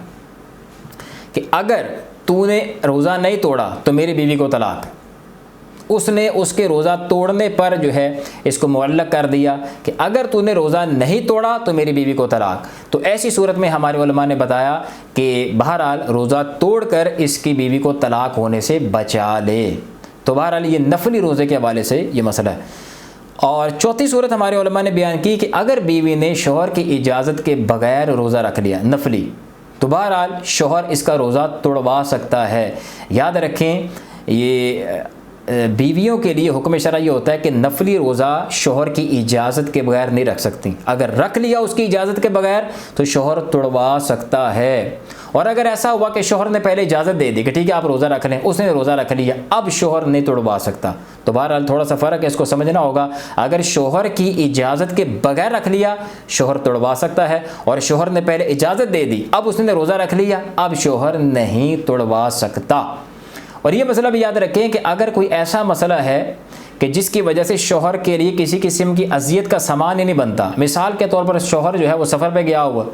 कि अगर तूने रोज़ा नहीं तोड़ा तो मेरी बीवी को तलाक, उसने उसके रोज़ा तोड़ने पर जो है इसको मुअल्लक़ कर दिया कि अगर तूने रोज़ा नहीं तोड़ा तो मेरी बीवी को तलाक। तो ऐसी सूरत में हमारे उलमा ने बताया कि बहरहाल रोज़ा तोड़कर इसकी बीवी को तलाक होने से बचा ले। तो बहरहाल ये नफली रोज़े के हवाले से ये मसला है। और चौथी सूरत हमारे उलमा ने बयान की कि अगर बीवी ने शौहर की इजाज़त के बग़ैर रोज़ा रख लिया नफली, तो बहरहाल शौहर इसका रोज़ा तोड़वा सकता है। याद रखें, ये बीवियों के लिए हुक्म शरई ये होता है कि नफली रोज़ा शौहर की इजाज़त के बगैर नहीं रख सकती। अगर रख लिया उसकी इजाज़त के बगैर तो शौहर तोड़वा सकता है। और अगर ऐसा हुआ कि शौहर ने पहले इजाज़त दे दी कि ठीक है आप रोज़ा रख लें, उसने रोज़ा रख लिया, अब शौहर नहीं तोड़वा सकता, तो बहरहाल थोड़ा सा फ़र्क है, इसको समझना होगा। अगर शौहर की इजाज़त के बगैर रख लिया शौहर तोड़वा सकता है, और शौहर ने पहले इजाज़त दे दी अब उसने रोज़ा रख लिया, अब शौहर नहीं तोड़वा सकता। और ये मसला भी याद रखें कि अगर कोई ऐसा मसला है कि जिसकी वजह से शौहर के लिए किसी किस्म की अजियत का सामान ही नहीं बनता, मिसाल के तौर पर शौहर जो है वो सफ़र पे गया हुआ,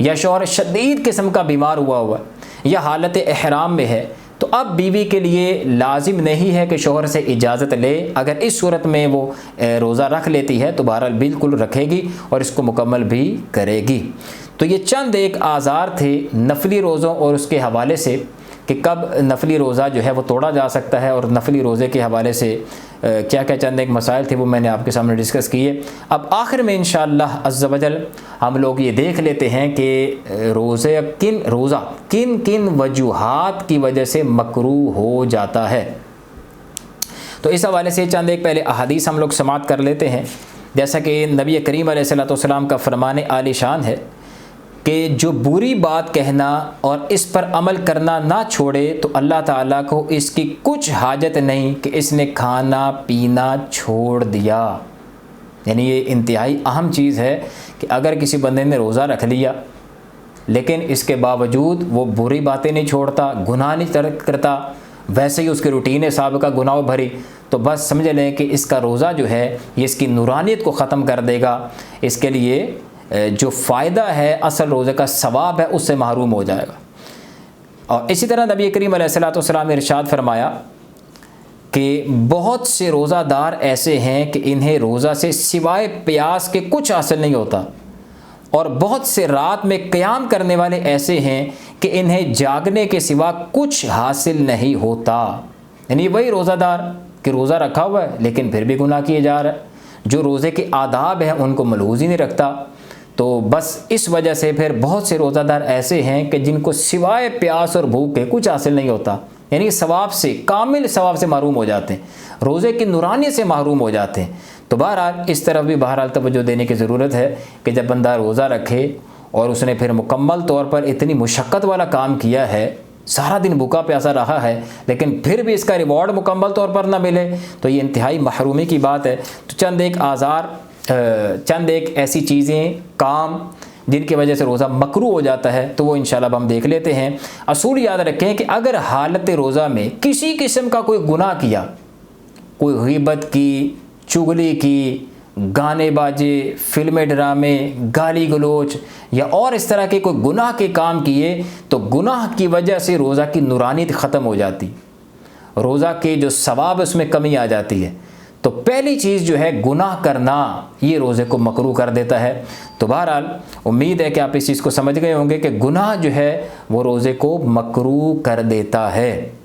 या शौहर शदीद किस्म का बीमार हुआ या हालत एहराम में है, तो अब बीवी के लिए लाजिम नहीं है कि शौहर से इजाज़त ले। अगर इस सूरत में वो रोज़ा रख लेती है तो बहरहाल बिल्कुल रखेगी और इसको मुकम्मल भी करेगी। तो ये चंद एक आज़ार थे नफली रोज़ों और उसके हवाले से कि कब नफली रोज़ा जो है वो तोड़ा जा सकता है, और नफली रोज़े के हवाले से क्या क्या चंद एक मसाइल थे वो मैंने आपके सामने डिस्कस किए। अब आखिर में इंशाअल्लाह अज़्ज़ा वजल हम लोग ये देख लेते हैं कि रोज़ा किन किन वजूहात की वजह से मकरूह हो जाता है। तो इस हवाले से चंद एक पहले अहादीस हम लोग समाअत कर लेते हैं। जैसा कि नबी करीम अलैहिस्सलाम का फरमान आली शान है कि जो बुरी बात कहना और इस पर अमल करना ना छोड़े तो अल्लाह ताला को इसकी कुछ हाजत नहीं कि इसने खाना पीना छोड़ दिया। यानी ये इंतहाई अहम चीज़ है कि अगर किसी बंदे ने रोज़ा रख लिया लेकिन इसके बावजूद वो बुरी बातें नहीं छोड़ता, गुनाह नहीं करता, वैसे ही उसकी रूटीन है साबिक़ा गुनाह भरी, तो बस समझ लें कि इसका रोज़ा जो है ये इसकी नूरानियत को ख़त्म कर देगा। इसके लिए जो फ़ायदा है, असल रोज़े का सवाब है, उससे महरूम हो जाएगा। और इसी तरह नबी करीम अलैहिस्सलाम ने इरशाद फरमाया कि बहुत से रोज़ादार ऐसे हैं कि इन्हें रोज़ा से सिवाय प्यास के कुछ हासिल नहीं होता, और बहुत से रात में क़याम करने वाले ऐसे हैं कि इन्हें जागने के सिवा कुछ हासिल नहीं होता। यानी वही रोज़ादार कि रोज़ा रखा हुआ है लेकिन फिर भी गुनाह किए जा रहा है, जो रोज़े के आदाब हैं उनको मलहूज़ ही नहीं रखता। तो बस इस वजह से फिर बहुत से रोज़ादार ऐसे हैं कि जिनको सिवाय प्यास और भूख के कुछ हासिल नहीं होता, यानी सवाब से, कामिल सवाब से महरूम हो जाते हैं, रोज़े की नूरानी से महरूम हो जाते हैं। तो बहरहाल इस तरफ भी बहरहाल तवज्जो देने की ज़रूरत है कि जब बंदा रोज़ा रखे और उसने फिर मुकम्मल तौर पर इतनी मुशक्क़त वाला काम किया है, सारा दिन भूखा प्यासा रहा है, लेकिन फिर भी इसका रिवॉर्ड मुकम्मल तौर पर ना मिले, तो ये इंतहाई महरूमी की बात है। तो चंद एक ऐसी चीज़ें, काम जिनकी वजह से रोज़ा मकरूह हो जाता है, तो वो इंशाल्लाह हम देख लेते हैं। असूल याद रखें कि अगर हालत रोज़ा में किसी किस्म का कोई गुनाह किया, कोई ग़ीबत की, चुगली की, गाने बाजे, फिल्में ड्रामे, गाली गलोच या और इस तरह के कोई गुनाह के काम किए, तो गुनाह की वजह से रोज़ा की नूरानियत ख़त्म हो जाती, रोज़ा के जो सवाब उसमें कमी आ जाती है। तो पहली चीज़ जो है गुनाह करना, ये रोज़े को मकरूह कर देता है। तो बहरहाल उम्मीद है कि आप इस चीज़ को समझ गए होंगे कि गुनाह जो है वो रोज़े को मकरूह कर देता है।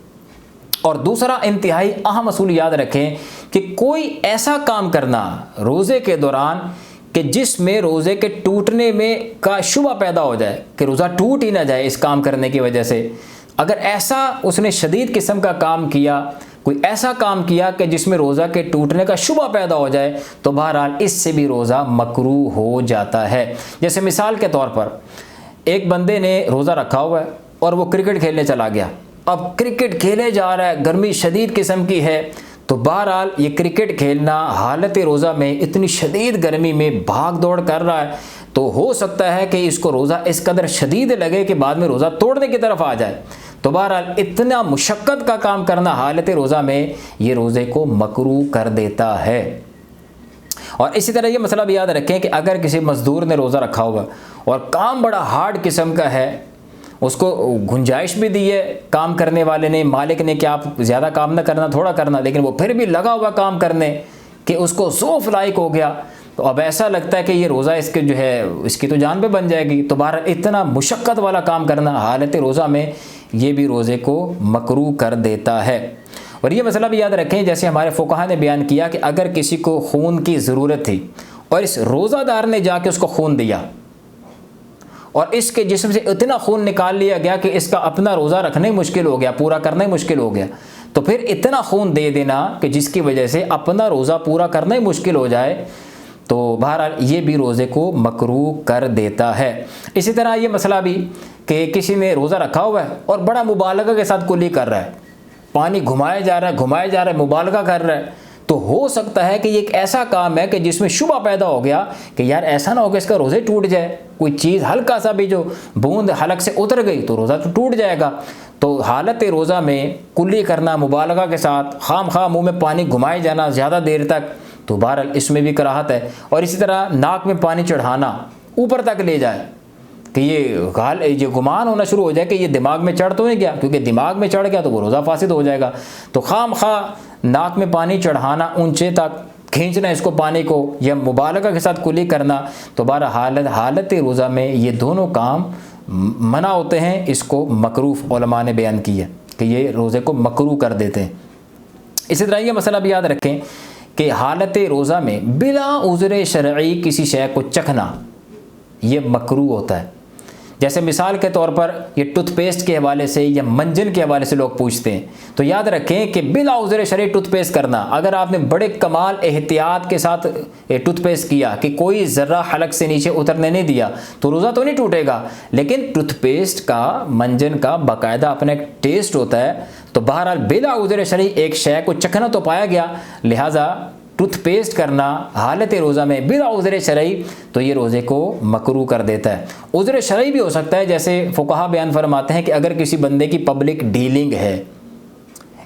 और दूसरा इंतहाई अहम असूल याद रखें कि कोई ऐसा काम करना रोज़े के दौरान कि जिसमें रोज़े के टूटने में का शुबा पैदा हो जाए, कि रोज़ा टूट ही ना जाए इस काम करने की वजह से, अगर ऐसा उसने शदीद किस्म का काम किया, कोई ऐसा काम किया कि जिसमें रोज़ा के टूटने का शुबा पैदा हो जाए, तो बहरहाल इससे भी रोज़ा मकरूह हो जाता है। जैसे मिसाल के तौर पर एक बंदे ने रोज़ा रखा हुआ है और वो क्रिकेट खेलने चला गया। अब क्रिकेट खेले जा रहा है, गर्मी शदीद किस्म की है, तो बहरहाल ये क्रिकेट खेलना हालत रोज़ा में इतनी शदीद गर्मी में भाग दौड़ कर रहा है, तो हो सकता है कि इसको रोज़ा इस कदर शदीद लगे कि बाद में रोज़ा तोड़ने की तरफ आ जाए। तो बहरहाल इतना मुशक्क़त का काम करना हालत रोज़ा में ये रोज़े को मकरूह कर देता है। और इसी तरह ये मसला भी याद रखें कि अगर किसी मज़दूर ने रोज़ा रखा हुआ और काम बड़ा हार्ड किस्म का है, उसको गुंजाइश भी दी है काम करने वाले ने, मालिक ने, कि आप ज़्यादा काम ना करना, थोड़ा करना, लेकिन वो फिर भी लगा हुआ काम करने कि उसको ज़ोफ़ लायक हो गया, तो अब ऐसा लगता है कि ये रोज़ा इसके जो है इसकी तो जान पे बन जाएगी। तो बहरहाल इतना मुशक्क़त वाला काम करना हालत रोज़ा में ये भी रोज़े को मकरूह कर देता है। और ये मसला भी याद रखें, जैसे हमारे फुक़हा ने बयान किया कि अगर किसी को खून की ज़रूरत थी और इस रोज़ादार ने जाके उसको खून दिया और इसके जिस्म से इतना खून निकाल लिया गया कि इसका अपना रोज़ा रखना ही मुश्किल हो गया, पूरा करना ही मुश्किल हो गया, तो फिर इतना खून दे देना कि जिसकी वजह से अपना रोज़ा पूरा करना ही मुश्किल हो जाए, तो बहरहाल ये भी रोज़े को मकरूह कर देता है। इसी तरह ये मसला भी कि किसी ने रोज़ा रखा हुआ है और बड़ा मुबालगा के साथ कुली कर रहा है, पानी घुमाया जा रहा है, मुबालगा कर रहा है, तो हो सकता है कि ये एक ऐसा काम है कि जिसमें शुबा पैदा हो गया कि यार ऐसा ना हो कि इसका रोज़े टूट जाए, कोई चीज़ हल्का सा भी जो बूंद हलक से उतर गई तो रोज़ा तो टूट जाएगा। तो हालत रोज़ा में कुल्ली करना, मुबालगा के साथ खाम खा मुँह में पानी घुमाए जाना ज़्यादा देर तक, तो बहरहाल इसमें भी कराहत है। और इसी तरह नाक में पानी चढ़ाना, ऊपर तक ले जाए कि ये गुमान होना शुरू हो जाए कि ये दिमाग में चढ़ तो नहीं गया, क्योंकि दिमाग में चढ़ गया तो वो रोज़ा फासिद हो जाएगा। तो खाम खा नाक में पानी चढ़ाना, ऊंचे तक खींचना इसको पानी को, या मुबालगा के साथ कुली करना, तो बहरहाल हालत रोज़ा में ये दोनों काम मना होते हैं। इसको मकरूह उलमा ने बयान किया कि ये रोज़े को मकरूह कर देते हैं। इसी तरह ये मसला भी याद रखें कि हालत रोज़ा में बिला उज़्र शरई किसी शय को चखना ये मकरूह होता है। जैसे मिसाल के तौर पर ये टूथपेस्ट के हवाले से या मंजन के हवाले से लोग पूछते हैं, तो याद रखें कि बिला उज़्र शरई टूथपेस्ट करना, अगर आपने बड़े कमाल एहतियात के साथ टूथपेस्ट किया कि कोई ज़र्रा हलक से नीचे उतरने नहीं दिया, तो रोज़ा तो नहीं टूटेगा, लेकिन टूथपेस्ट का, मंजन का बाकायदा अपना एक टेस्ट होता है। तो बहरहाल बिला उज़्र शरई एक शय को चखना तो पाया गया, लिहाजा टूथपेस्ट करना हालत रोज़ा में बिला उज़्र शरई तो ये रोज़े को मकरूह कर देता है। उज़्र शरई भी हो सकता है, जैसे फुक़हा बयान फरमाते हैं कि अगर किसी बंदे की पब्लिक डीलिंग है,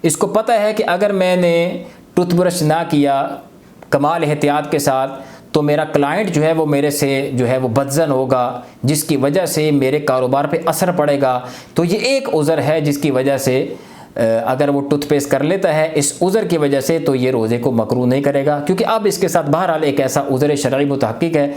इसको पता है कि अगर मैंने टूथब्रश ना किया कमाल एहतियात के साथ, तो मेरा क्लाइंट जो है वो मेरे से जो है वो बदजन होगा, जिसकी वजह से मेरे कारोबार पे असर पड़ेगा। तो ये एक उज़र है जिसकी वजह से अगर वो टूथपेस्ट कर लेता है इस उज़र की वजह से, तो ये रोज़े को मकरूह नहीं करेगा, क्योंकि अब इसके साथ बहरहाल एक ऐसा उज़र शरई मुतहक्किक है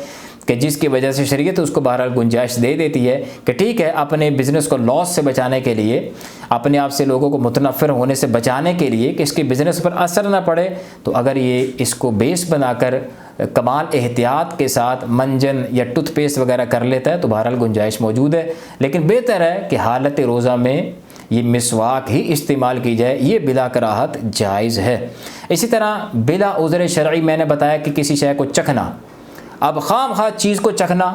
कि जिसकी वजह से शरीयत उसको बहरहाल गुंजाइश दे देती है कि ठीक है, अपने बिज़नेस को लॉस से बचाने के लिए, अपने आप से लोगों को मुतनफ़िर होने से बचाने के लिए कि इसके बिज़नेस पर असर ना पड़े, तो अगर ये इसको बेस बनाकर कमाल एहतियात के साथ मंजन या टूथपेस्ट वगैरह कर लेता है तो बहरहाल गुंजाइश मौजूद है। लेकिन बेहतर है कि हालत रोज़ा में ये मिसवाक ही इस्तेमाल की जाए, ये बिला कराहत जायज़ है। इसी तरह बिला उज़र शरई मैंने बताया कि किसी शय को चखना, अब खामखा चीज़ को चखना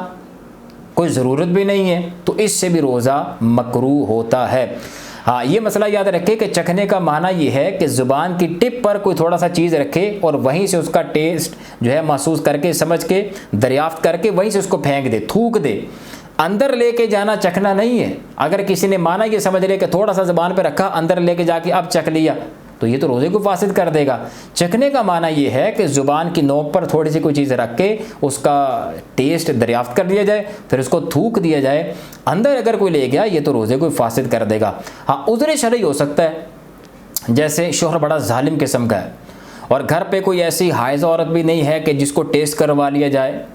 कोई ज़रूरत भी नहीं है, तो इससे भी रोज़ा मकरूह होता है। हाँ, ये मसला याद रखे कि चखने का माना ये है कि ज़ुबान की टिप पर कोई थोड़ा सा चीज़ रखे और वहीं से उसका टेस्ट जो है महसूस करके, समझ के, दरियाफ्त करके वहीं से उसको फेंक दे, थूक दे। अंदर लेके जाना चखना नहीं है। अगर किसी ने माना ये समझ ले कि थोड़ा सा ज़ुबान पे रखा, अंदर लेके जाके अब चख लिया, तो ये तो रोज़े को फासिद कर देगा। चखने का माना ये है कि ज़ुबान की नोक पर थोड़ी सी कोई चीज़ रख के उसका टेस्ट दरियाफ्त कर लिया जाए, फिर उसको थूक दिया जाए, अंदर अगर कोई ले गया ये तो रोज़े को फासिद कर देगा। हाँ, उज़र शरई हो सकता है, जैसे शोहर बड़ा जालिम किस्म का है और घर पे कोई ऐसी हाइज़ औरत भी नहीं है कि जिसको टेस्ट करवा लिया जाए,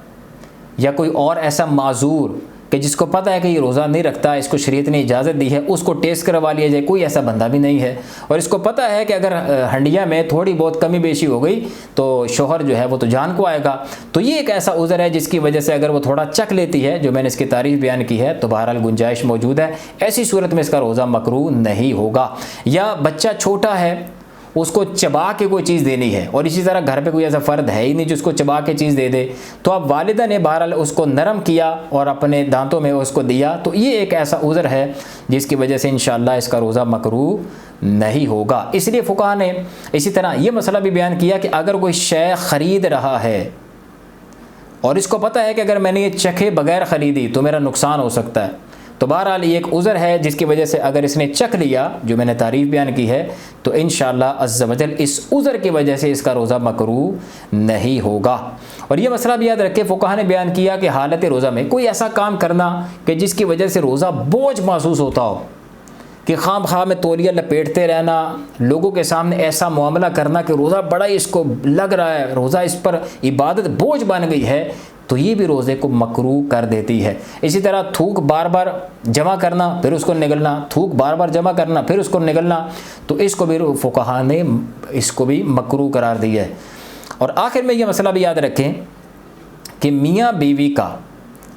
या कोई और ऐसा माजूर कि जिसको पता है कि ये रोज़ा नहीं रखता, इसको शरीयत ने इजाज़त दी है, उसको टेस्ट करवा लिया जाए, कोई ऐसा बंदा भी नहीं है। और इसको पता है कि अगर हंडिया में थोड़ी बहुत कमी बेशी हो गई तो शोहर जो है वो तो जान को आएगा। तो ये एक ऐसा उज़र है जिसकी वजह से अगर वो थोड़ा चख लेती है, जो मैंने इसकी तारीफ़ बयान की है, तो बहरहाल गुंजाइश मौजूद है। ऐसी सूरत में इसका रोज़ा मकरूह नहीं होगा। या बच्चा छोटा है, उसको चबा के कोई चीज़ देनी है, और इसी तरह घर पे कोई ऐसा फ़र्द है ही नहीं जिसको चबा के चीज़ दे दे, तो अब वालिदा ने बहरहाल उसको नरम किया और अपने दांतों में उसको दिया, तो ये एक ऐसा उज़र है जिसकी वजह से इंशाअल्लाह इसका रोज़ा मकरूह नहीं होगा। इसलिए फ़ुक़हा ने इसी तरह ये मसला भी बयान किया कि अगर कोई शय ख़रीद रहा है और इसको पता है कि अगर मैंने ये चखे बगैर ख़रीदी तो मेरा नुकसान हो सकता है, तो बहरहाल ये एक उज़र है जिसकी वजह से अगर इसने चख लिया, जो मैंने तारीफ़ बयान की है, तो इंशाअल्लाह अज़्ज़ वजल इस उज़र की वजह से इसका रोज़ा मकरूह नहीं होगा। और ये मसला भी याद रखें, फ़ुक़हा ने बयान किया कि हालत रोज़ा में कोई ऐसा काम करना कि जिसकी वजह से रोज़ा बोझ महसूस होता हो, कि खाम खा में तौलिया लपेटते रहना, लोगों के सामने ऐसा मामला करना कि रोज़ा बड़ा ही इसको लग रहा है, रोज़ा इस पर इबादत बोझ बन गई है, तो ये भी रोज़े को मकरूह कर देती है। इसी तरह थूक बार बार जमा करना फिर उसको निगलना, थूक बार बार जमा करना फिर उसको निगलना, तो इसको भी फ़ुक़हा ने इसको भी मकरूह करार दिया है। और आखिर में ये मसला भी याद रखें कि मियाँ बीवी का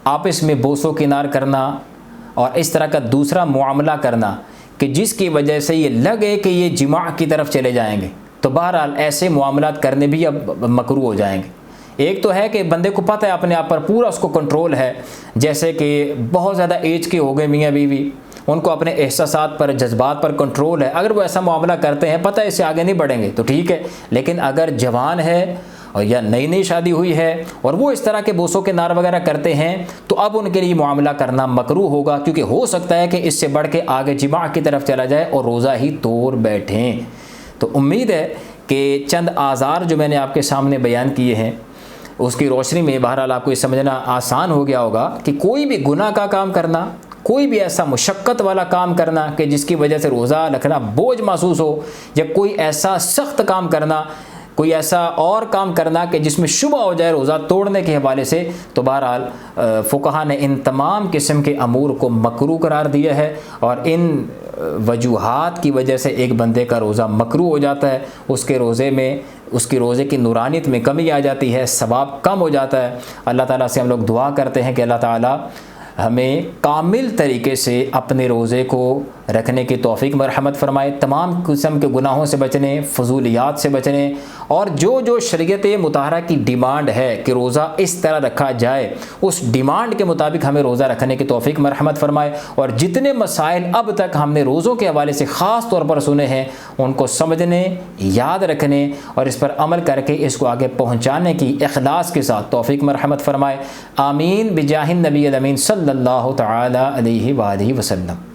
आपस में बोसो किनार करना और इस तरह का दूसरा मुआमला करना कि जिसकी वजह से ये लगे कि ये जिमा की तरफ चले जाएंगे, तो बहरहाल ऐसे मुआमलात करने भी अब मकरूह हो जाएंगे। एक तो है कि बंदे को पता है अपने आप पर पूरा उसको कंट्रोल है, जैसे कि बहुत ज़्यादा एज के हो गए मियाँ बीवी, उनको अपने एहसासात पर, जज्बात पर कंट्रोल है, अगर वो ऐसा मामला करते हैं पता है इससे आगे नहीं बढ़ेंगे तो ठीक है। लेकिन अगर जवान है और या नई नई शादी हुई है और वो इस तरह के बोसों के नार वगैरह करते हैं, तो अब उनके लिए मामला करना मकरूह होगा, क्योंकि हो सकता है कि इससे बढ़ के आगे जिमा की तरफ चला जाए और रोज़ा ही तोड़ बैठें। तो उम्मीद है कि चंद आज़ार जो मैंने आपके सामने बयान किए हैं उसकी रोशनी में बहरहाल आपको ये समझना आसान हो गया होगा कि कोई भी गुनाह का काम करना, कोई भी ऐसा मुशक्क़त वाला काम करना कि जिसकी वजह से रोज़ा रखना बोझ महसूस हो, या कोई ऐसा सख्त काम करना, कोई ऐसा और काम करना कि जिसमें शुबा हो जाए रोज़ा तोड़ने के हवाले से, तो बहरहाल फ़ुक़हा ने इन तमाम किस्म के अमूर को मकरूह करार दिया है। और इन वजूहात की वजह से एक बंदे का रोज़ा मकरूह हो जाता है, उसके रोज़े में, उसकी रोज़े की नूरानियत में कमी आ जाती है, सवाब कम हो जाता है। अल्लाह ताला से हम लोग दुआ करते हैं कि अल्लाह ताला हमें कामिल तरीके से अपने रोज़े को रखने की तौफ़ीक मरहमत फ़रमाए, तमाम किस्म के गुनाहों से बचने, फजूलियात से बचने, और जो जो शरीयत मुताहरा की डिमांड है कि रोज़ा इस तरह रखा जाए, उस डिमांड के मुताबिक हमें रोज़ा रखने की तौफ़ीक मरहमत फ़रमाए। और जितने मसाइल अब तक हमने रोज़ों के हवाले से ख़ास तौर पर सुने हैं, उनको समझने, याद रखने और इस पर अमल करके इसको आगे पहुँचाने की इखलास के साथ तौफ़ीक मरहमत फ़रमाए। आमीन बिजाहिन नबी अमीन सल्लल्लाहु तआला अलैहि वसल्लम।